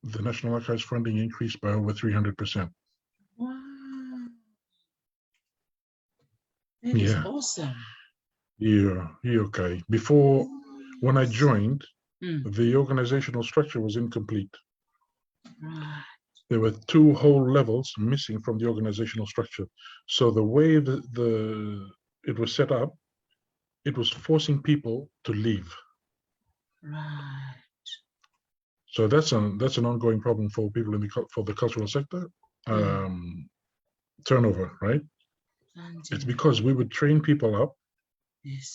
the National Archives funding, increased by over 300%. Wow. That is awesome. Yeah, okay. Before, when I joined, the organizational structure was incomplete. Right. There were 2 whole levels missing from the organizational structure. So the way it was set up, it was forcing people to leave. Right. So that's an ongoing problem for people for the cultural sector. Turnover, right? It's because we would train people up,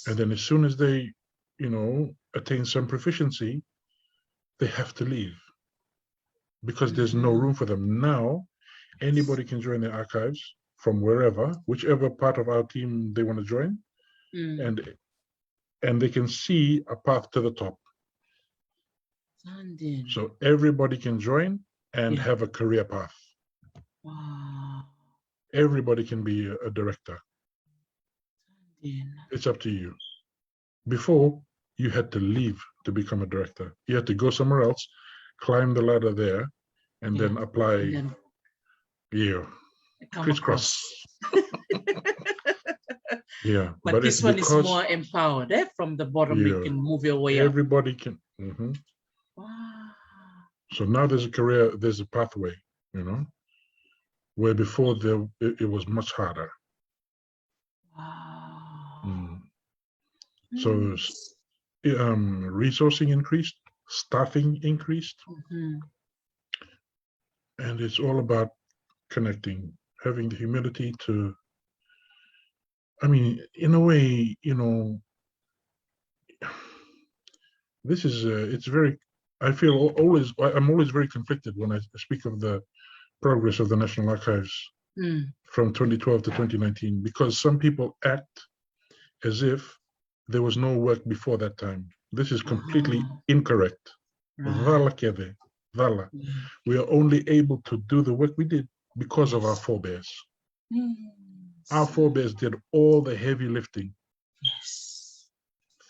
and then as soon as they, attain some proficiency, they have to leave because there's no room for them. Now, anybody can join the archives from wherever, whichever part of our team they want to join, and they can see a path to the top. So everybody can join and have a career path. Wow. Everybody can be a director. It's up to you. Before, you had to leave to become a director. You had to go somewhere else, climb the ladder there, and then apply. Crisscross. But this one is more empowered. From the bottom, you can move your way up. Everybody can. Wow. So now there's a pathway, where before it was much harder. Wow. So resourcing increased, staffing increased, and it's all about connecting, having the humility to, in a way, this is, I'm always very conflicted when I speak of the progress of the National Archives from 2012 to 2019, because some people act as if there was no work before that time. This is completely incorrect. Vala. We are only able to do the work we did because of our forebears. Our forebears did all the heavy lifting.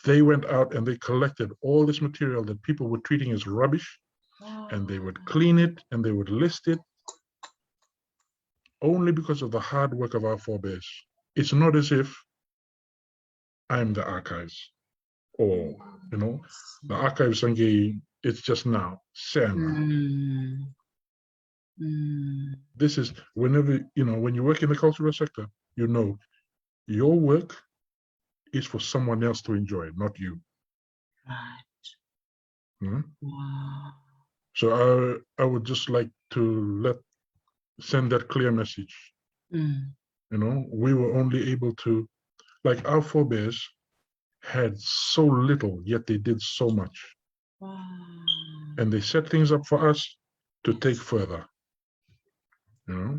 They went out and they collected all this material that people were treating as rubbish, and they would clean it and they would list it only because of the hard work of our forebears. It's not as if I'm the archives or, the archives, it's just now. This is whenever, when you work in the cultural sector, your work is for someone else to enjoy, not you. Right. Hmm? Wow. So I would just like to send that clear message. Mm. You know, we were only able to, like, our forebears had so little, yet they did so much. Wow. And they set things up for us to Yes. take further. You know?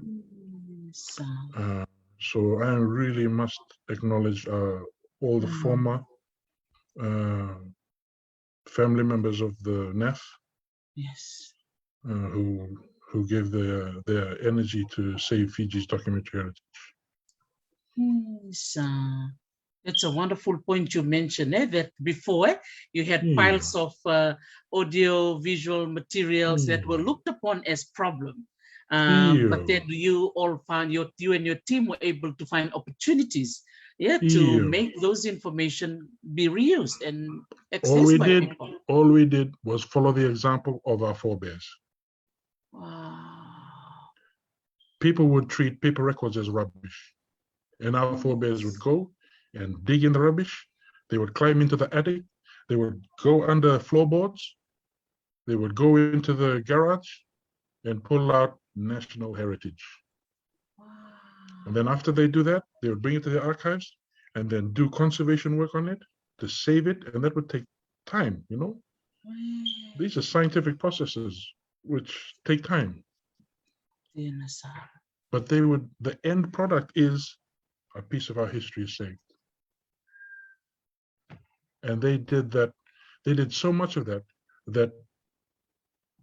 Yes. So I really must acknowledge all the former family members of the NEF Yes. who gave their energy to save Fiji's documentary heritage. Yes. That's a wonderful point you mentioned, that before you had piles of audio visual materials that were looked upon as problem. But then you all found you and your team were able to find opportunities to make those information be reused and accessed by people. All we did was follow the example of our forebears. Wow. People would treat paper records as rubbish. And our forebears would go and dig in the rubbish. They would climb into the attic. They would go under floorboards. They would go into the garage and pull out national heritage. Wow. And then after they do that, they would bring it to the archives and then do conservation work on it to save it. And that would take time, you know? Wow. These are scientific processes which take time. Yes. But the end product is a piece of our history is saved. And they did that. They did so much of that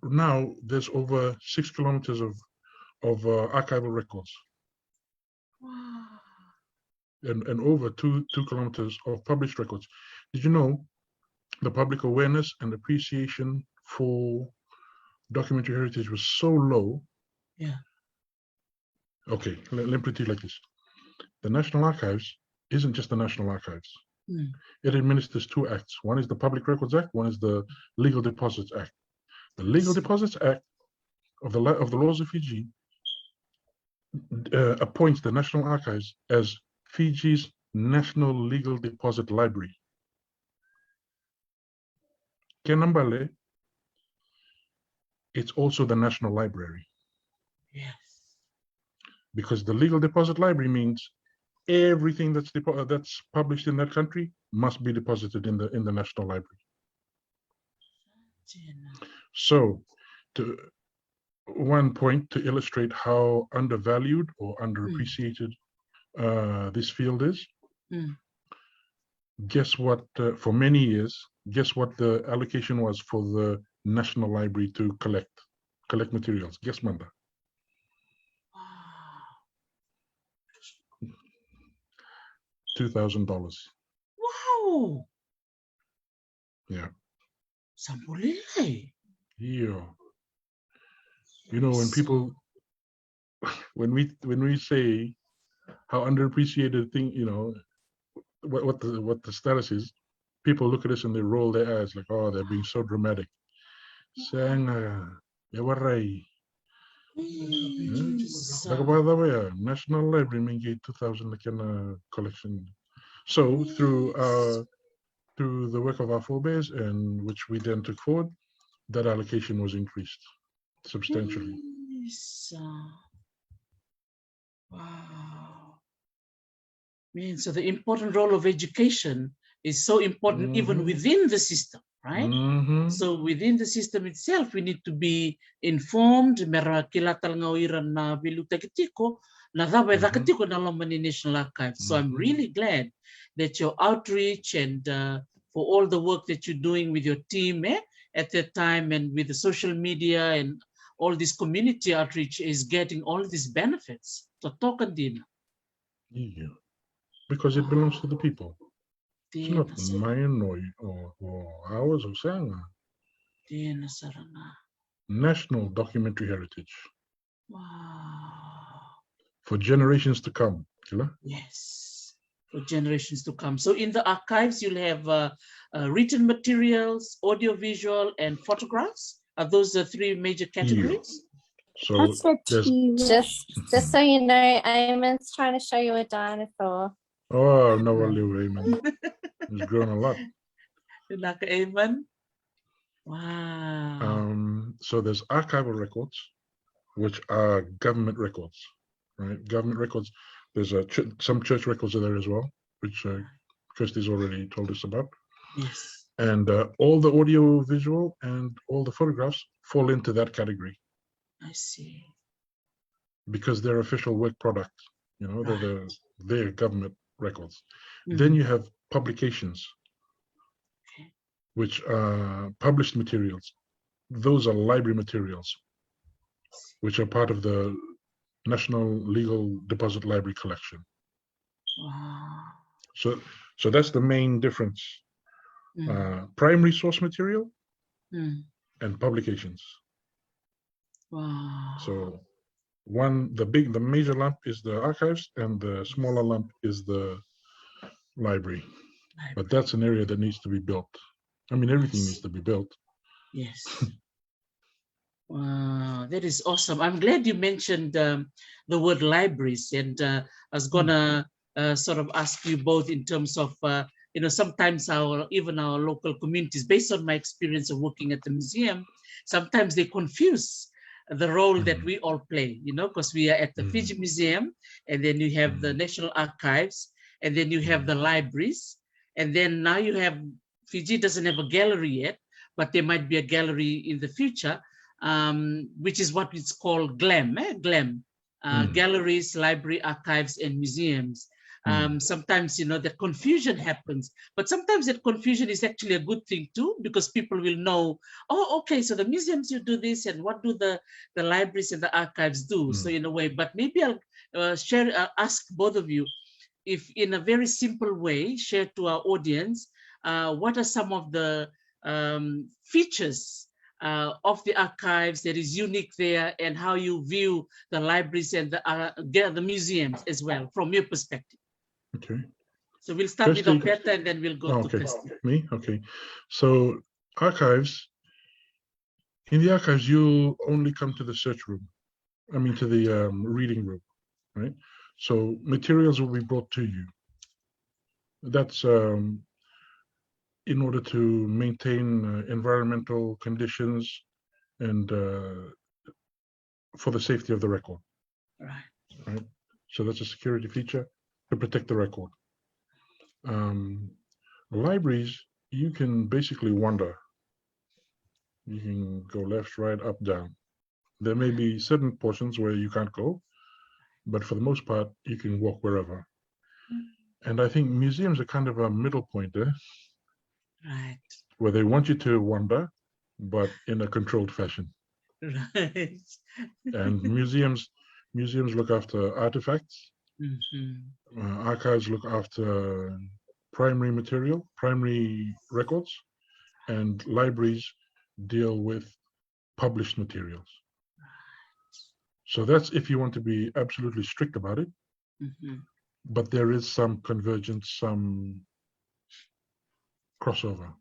now there's over 6 kilometers of archival records. Wow. And over two kilometers of published records. Did you know the public awareness and appreciation for documentary heritage was so low? Yeah. Okay, let me put it like this. The National Archives isn't just the National Archives. It administers two acts. One is the Public Records Act, one is the Legal Deposits Act. The Legal Deposits Act of the laws of Fiji appoints the National Archives as Fiji's National Legal Deposit Library. Kenambale, it's also the National Library. Yes. Because the Legal Deposit Library means everything that's published in that country must be deposited in the National Library. So, one point to illustrate how undervalued or underappreciated this field is. Guess what? For many years, guess what the allocation was for the National Library to collect materials? Guess, Manda. $2,000. Wow. Yeah. Sambulile. Yeah. You know, when we say how underappreciated thing, you know, what the status is, people look at us and they roll their eyes like, oh, they're being so dramatic. Saying, National Library mingi 2,000 collection. So through the work of our forebears, and which we then took forward, that allocation was increased substantially. Wow. Man, so the important role of education is so important even within the system, right? So within the system itself, we need to be informed. Mera kila talangauiran na bilutakitiko na dawe dakatiko na lamani National Archive. So I'm really glad that your outreach and for all the work that you're doing with your team at that time, and with the social media and all this community outreach is getting all these benefits. So yeah, because it belongs to the people. It's not mine or ours or Sanga. National documentary heritage. Wow. For generations to come. Yes, for generations to come. So in the archives, you'll have written materials, audiovisual, and photographs. Are those the three major categories? So just so you know, Eamon's trying to show you a dinosaur. Oh, no, Eamon. He's grown a lot. Vinaka, Eamon. Wow. So there's archival records, which are government records, right? Government records. There's some church records are there as well, which Kirstie's already told us about. Yes. And all the audio, visual, and all the photographs fall into that category. I see. Because they're official work product, you know, Right. they're government records. Mm-hmm. Then you have publications, Okay. which are published materials. Those are library materials, which are part of the National Legal Deposit Library collection. Wow. So that's the main difference. Primary source material and publications. Wow. So the major lump is the archives, and the smaller lump is the library. But that's an area that needs to be built. I mean, everything needs to be built. Yes. Wow, that is awesome. I'm glad you mentioned the word libraries, and I was gonna sort of ask you both in terms of you know, sometimes even our local communities, based on my experience of working at the museum, sometimes they confuse the role that we all play, you know, because we are at the Fiji Museum, and then you have the National Archives, and then you have the libraries, and then now you have, Fiji doesn't have a gallery yet, but there might be a gallery in the future, which is what it's called GLAM, galleries, library, archives, and museums. Sometimes, you know, the confusion happens, but sometimes that confusion is actually a good thing too, because people will know, oh, okay, so the museums you do this, and what do the libraries and the archives do? So in a way, but maybe I'll ask both of you, if in a very simple way, share to our audience, what are some of the features of the archives that is unique there, and how you view the libraries and the museums as well, from your perspective. Okay. So we'll start Kirstie, with Opeta, and then we'll go to Kirstie. Me? Okay. So archives, in the archives, you only come to the search room. I mean, to the reading room, right? So materials will be brought to you. That's in order to maintain environmental conditions and for the safety of the record. Right. So that's a security feature to protect the record. Libraries, you can basically wander. You can go left, right, up, down. There may be certain portions where you can't go, but for the most part, you can walk wherever. And I think museums are kind of a middle point there, where they want you to wander, but in a controlled fashion. Right. And museums look after artifacts. Archives look after primary material, primary records, and libraries deal with published materials. So that's if you want to be absolutely strict about it. But there is some convergence, some crossover.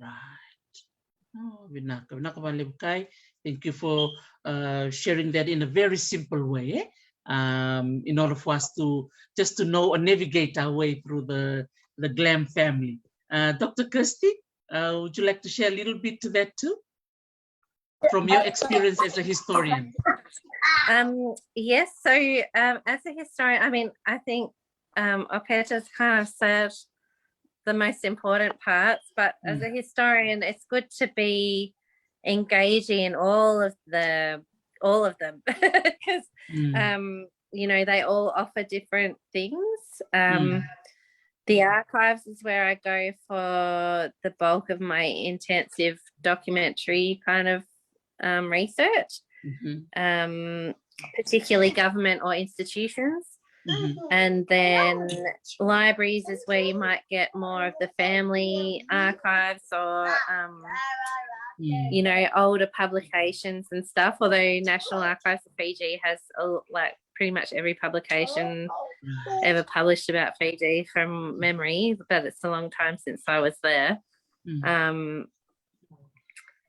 Right. Oh, Vinaka, thank you for sharing that in a very simple way, in order for us to just to know or navigate our way through the GLAM family. Dr. Kirstie, would you like to share a little bit to that too, from your experience as a historian? Yes, so as a historian, I mean, I think Opeta's kind of said the most important parts, but as a historian, it's good to be engaging in all of them because you know, they all offer different things. The archives is where I go for the bulk of my intensive documentary kind of research, particularly government or institutions. And then libraries is where you might get more of the family archives or you know, older publications and stuff, although National Archives of Fiji has like pretty much every publication ever published about Fiji from memory, but it's a long time since I was there.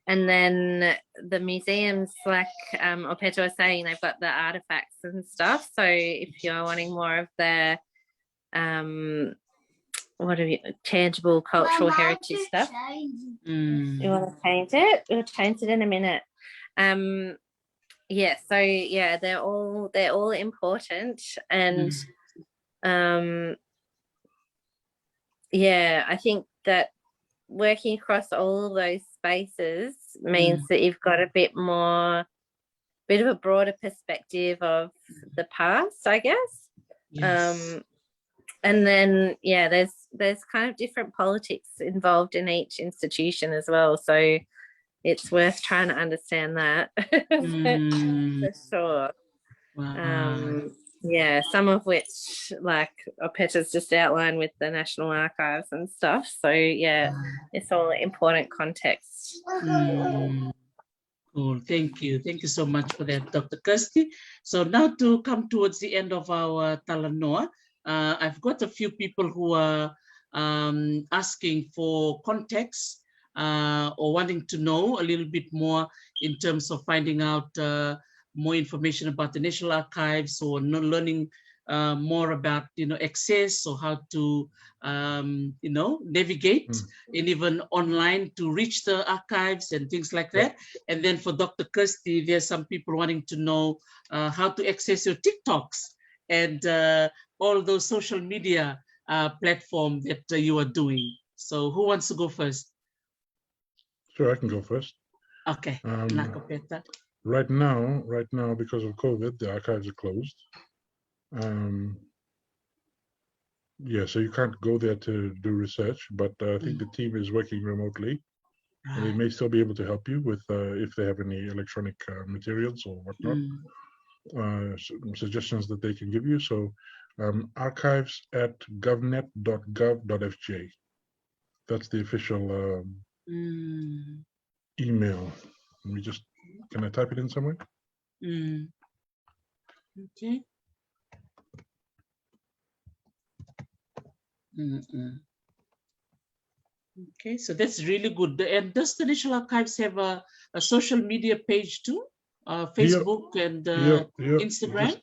And then the museums, like Opeta was saying, they've got the artifacts and stuff. So if you're wanting more of the tangible cultural heritage stuff, You want to change it? We'll change it in a minute. Yeah, so yeah, they're all important, and yeah, I think that working across all of those spaces means that you've got a bit of a broader perspective of the past, I guess. Yes. And then yeah, there's kind of different politics involved in each institution as well, so it's worth trying to understand that for sure. Wow. Yeah, some of which, like Opeta's just outlined with the National Archives and stuff. So yeah, it's all important context. Cool. Thank you. Thank you so much for that, Dr. Kirstie. So now to come towards the end of our Talanoa, I've got a few people who are asking for context or wanting to know a little bit more in terms of finding out more information about the National Archives, or learning more about, access, or how to, navigate and even online to reach the archives and things like that. And then for Dr. Kirstie, there's some people wanting to know how to access your TikToks and all those social media platform that you are doing. So who wants to go first? Sure, I can go first. Okay. Right now, because of COVID, the archives are closed. Yeah, so you can't go there to do research, but I think the team is working remotely, and they may still be able to help you with if they have any electronic materials or whatnot, suggestions that they can give you. So archives@govnet.gov.fj. That's the official email. Let me just, can I type it in somewhere? Okay. Okay, so that's really good. And does the National Archives have a social media page too? Facebook and Instagram?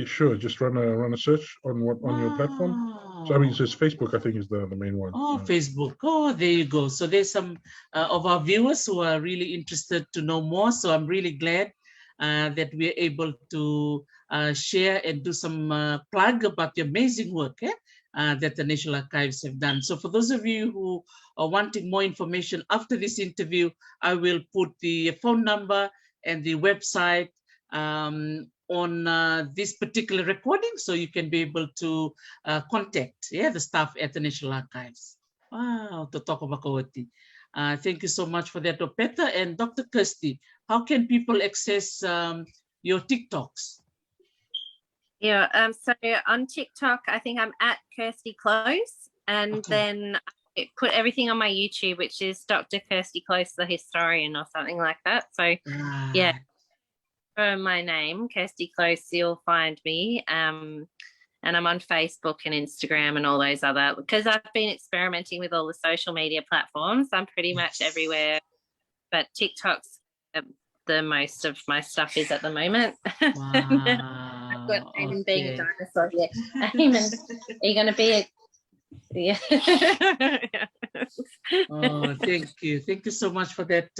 Sure, just run a search on your platform. So I mean, so it's Facebook, I think, is the main one. Oh, Facebook. Oh, there you go. So there's some of our viewers who are really interested to know more. So I'm really glad that we're able to share and do some plug about the amazing work that the National Archives have done. So for those of you who are wanting more information after this interview, I will put the phone number and the website on this particular recording, so you can be able to contact the staff at the National Archives. Wow, to talk about Kawati. Thank you so much for that, Opeta. And Dr. Kirstie, how can people access your TikToks? Yeah, so on TikTok, I think I'm at Kirstie Close, and then I put everything on my YouTube, which is Dr. Kirstie Close, the historian, or something like that. So yeah, for my name, Kirstie Close, you'll find me. And I'm on Facebook and Instagram and all those other, because I've been experimenting with all the social media platforms. I'm pretty much everywhere, but TikTok's the most of my stuff is at the moment. Wow. I've got Eamon being a dinosaur here. Eamon, are you going to be a... Yeah. Oh, thank you. Thank you so much for that,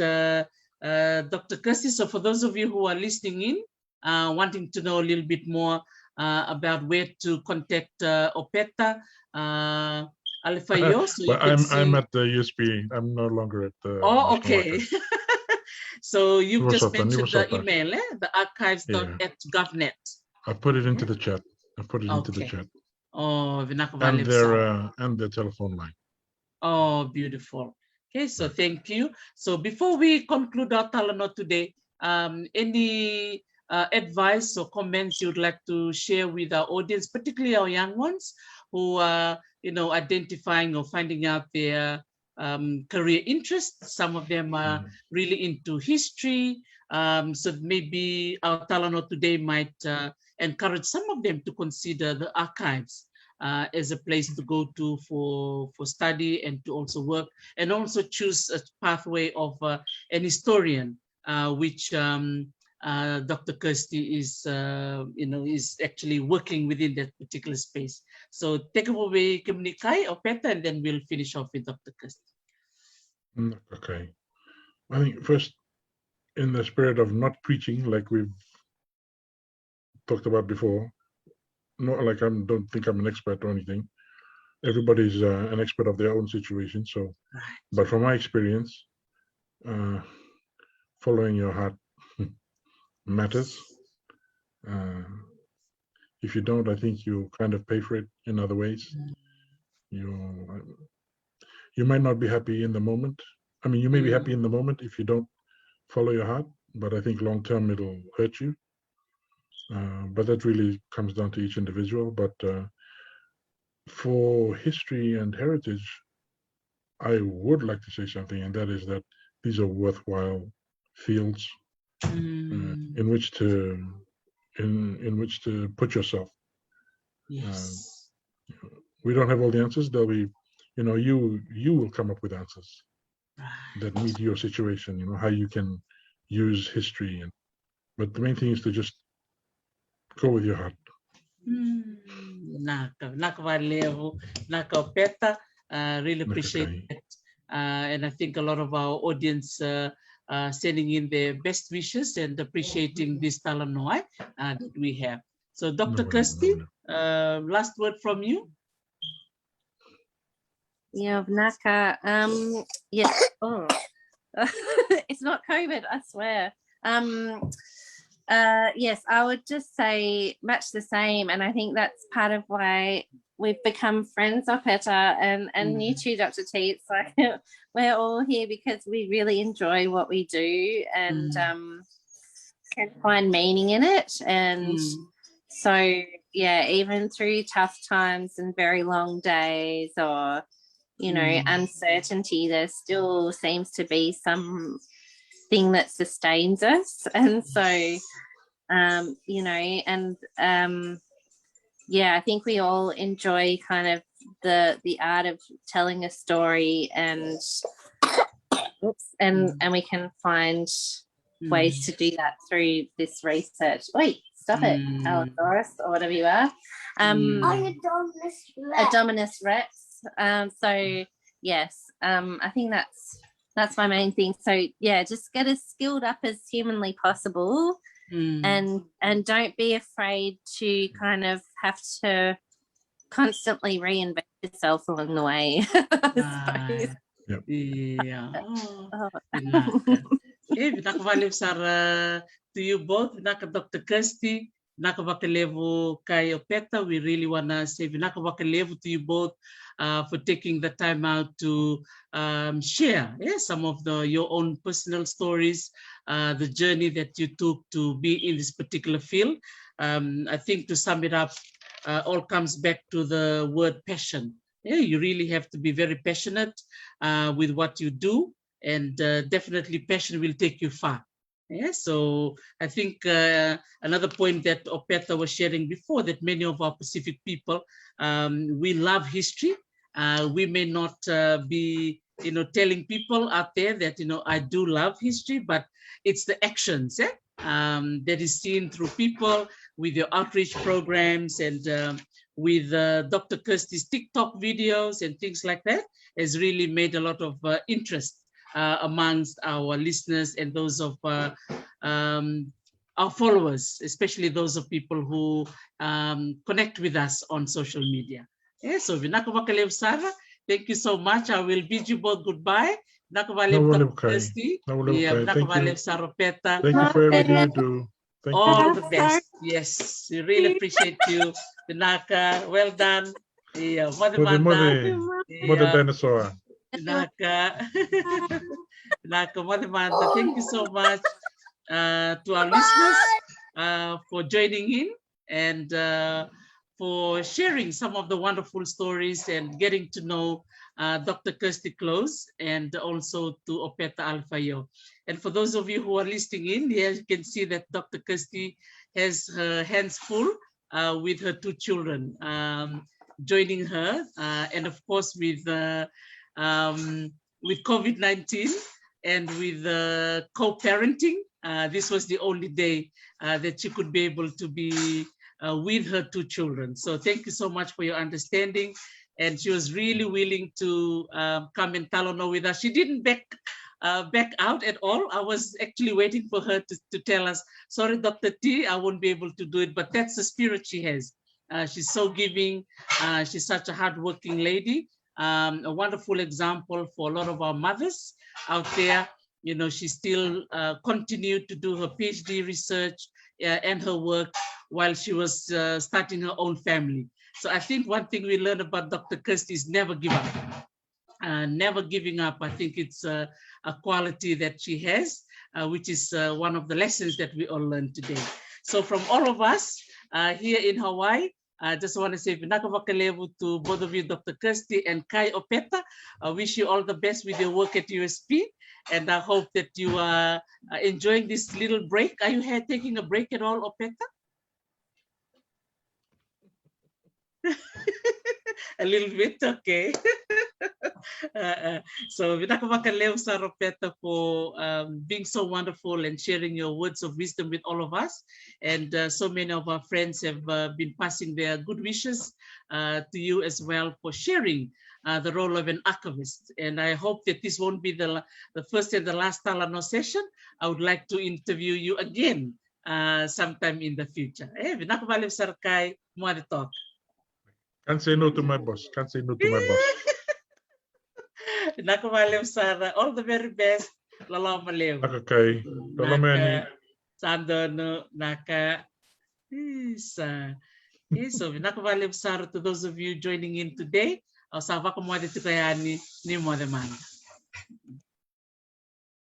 Dr. Kirstie. So for those of you who are listening in, wanting to know a little bit more about where to contact Opeta Alefaio. So well, I'm at the USB. I'm no longer at the... Oh, okay. So you've just mentioned the email, the archives.govnet. I put it into the chat. Into the chat. Oh, Vinaka, and their telephone line. Oh, beautiful. Okay, so thank you. So before we conclude our Talanoa today, any advice or comments you'd like to share with our audience, particularly our young ones who are, identifying or finding out their career interests? Some of them are really into history. So maybe our Talanoa today might encourage some of them to consider the archives as a place to go to for study and to also work, and also choose a pathway of an historian, which Dr. Kirstie is, is actually working within that particular space. So take away Opeta, and then we'll finish off with Dr. Kirstie. Okay. I think first, in the spirit of not preaching, like we've talked about before, not like I don't think I'm an expert or anything. Everybody's an expert of their own situation. So, but from my experience, following your heart matters. If you don't, I think you kind of pay for it in other ways. You might not be happy in the moment. I mean, you may be happy in the moment if you don't follow your heart, but I think long term it'll hurt you. But that really comes down to each individual. But for history and heritage, I would like to say something, and that is that these are worthwhile fields in which to put yourself. Yes. We don't have all the answers. There'll be, you will come up with answers that meet your situation. How you can use history, but the main thing is to just go with your heart. Vinaka vakalevu, Vinaka Opeta. Really appreciate it. And I think a lot of our audience sending in their best wishes and appreciating this Talanoa that we have. So Dr. Kirstie, last word from you. Yeah, Vinaka. Yes. Oh, it's not COVID, I swear. Yes, I would just say much the same, and I think that's part of why we've become friends, Opeta, and you too, Dr. T. It's like we're all here because we really enjoy what we do and can find meaning in it. And so, yeah, even through tough times and very long days or, uncertainty, there still seems to be some thing that sustains us. And so, I think we all enjoy kind of the art of telling a story and we can find ways to do that through this research. Wait, stop it, Allosaurus, or whatever you are. Adominus Rex. So yes, I think that's my main thing. So yeah, just get as skilled up as humanly possible. And don't be afraid to kind of have to constantly reinvent yourself along the way. Yep. Yeah. Vinaka. Okay, Vinaka vakalevu to you both, Vinaka Dr. Kirstie, Vinaka vakalevu kai Opeta. We really want to say Vinaka vakalevu to you both for taking the time out to share some of your own personal stories, the journey that you took to be in this particular field. I think to sum it up, all comes back to the word passion. You really have to be very passionate with what you do, and definitely passion will take you far. So I think another point that Opeta was sharing before, that many of our Pacific people, we love history. We may not be, telling people out there that, I do love history, but it's the actions that is seen through people with your outreach programs and with Dr. Kirstie's TikTok videos and things like that has really made a lot of interest amongst our listeners and those of our followers, especially those of people who connect with us on social media. So Vinaka vakalevu Sara, thank you so much. I will bid you both goodbye. Vinaka vakalevu Kirstie. Vinaka vakalevu Sara Opeta. Thank you for everything you do. All the best. Yes, we really appreciate you, Vinaka. Well done. Yeah, Mother Dinosaur. Vinaka. Vinaka, Mother Manda, thank you so much to our listeners for joining in and for sharing some of the wonderful stories and getting to know Dr. Kirstie Close and also to Opeta Alefaio. And for those of you who are listening in, here you can see that Dr. Kirstie has her hands full with her two children joining her, and of course with COVID-19 and with co-parenting. This was the only day that she could be able to be with her two children. So thank you so much for your understanding. and she was really willing to come and Talanoa with us. She didn't back out at all. I was actually waiting for her to tell us, sorry, Dr. T, I won't be able to do it, but that's the spirit she has. She's so giving. She's such a hardworking lady. A wonderful example for a lot of our mothers out there. You know, she still continued to do her PhD research and her work while she was starting her own family. So I think one thing we learned about Dr. Kirstie is never give up. Never giving up. I think it's a quality that she has, which is one of the lessons that we all learned today. So from all of us here in Hawaii, I just want to say Vinaka vakalevu to both of you, Dr. Kirstie and Kai Opeta. I wish you all the best with your work at USP, and I hope that you are enjoying this little break. Are you here taking a break at all, Opeta? A little bit, okay. So Vinaka vakalevu sa Opeta for being so wonderful and sharing your words of wisdom with all of us. And so many of our friends have been passing their good wishes to you as well for sharing the role of an archivist. And I hope that this won't be the first and the last Talanoa session. I would like to interview you again sometime in the future. Vinaka vakalevu sa Kai, mo to talk. Can't say no to my boss. Can't say no to my boss. Vinaka vakalevu Sara, all the very best. Loloma levu. Naka Kai. Loloma Sandono, Naka. So Vinaka vakalevu Sara to those of you joining in today. Sa waka mo de tukayani ni mo de manga.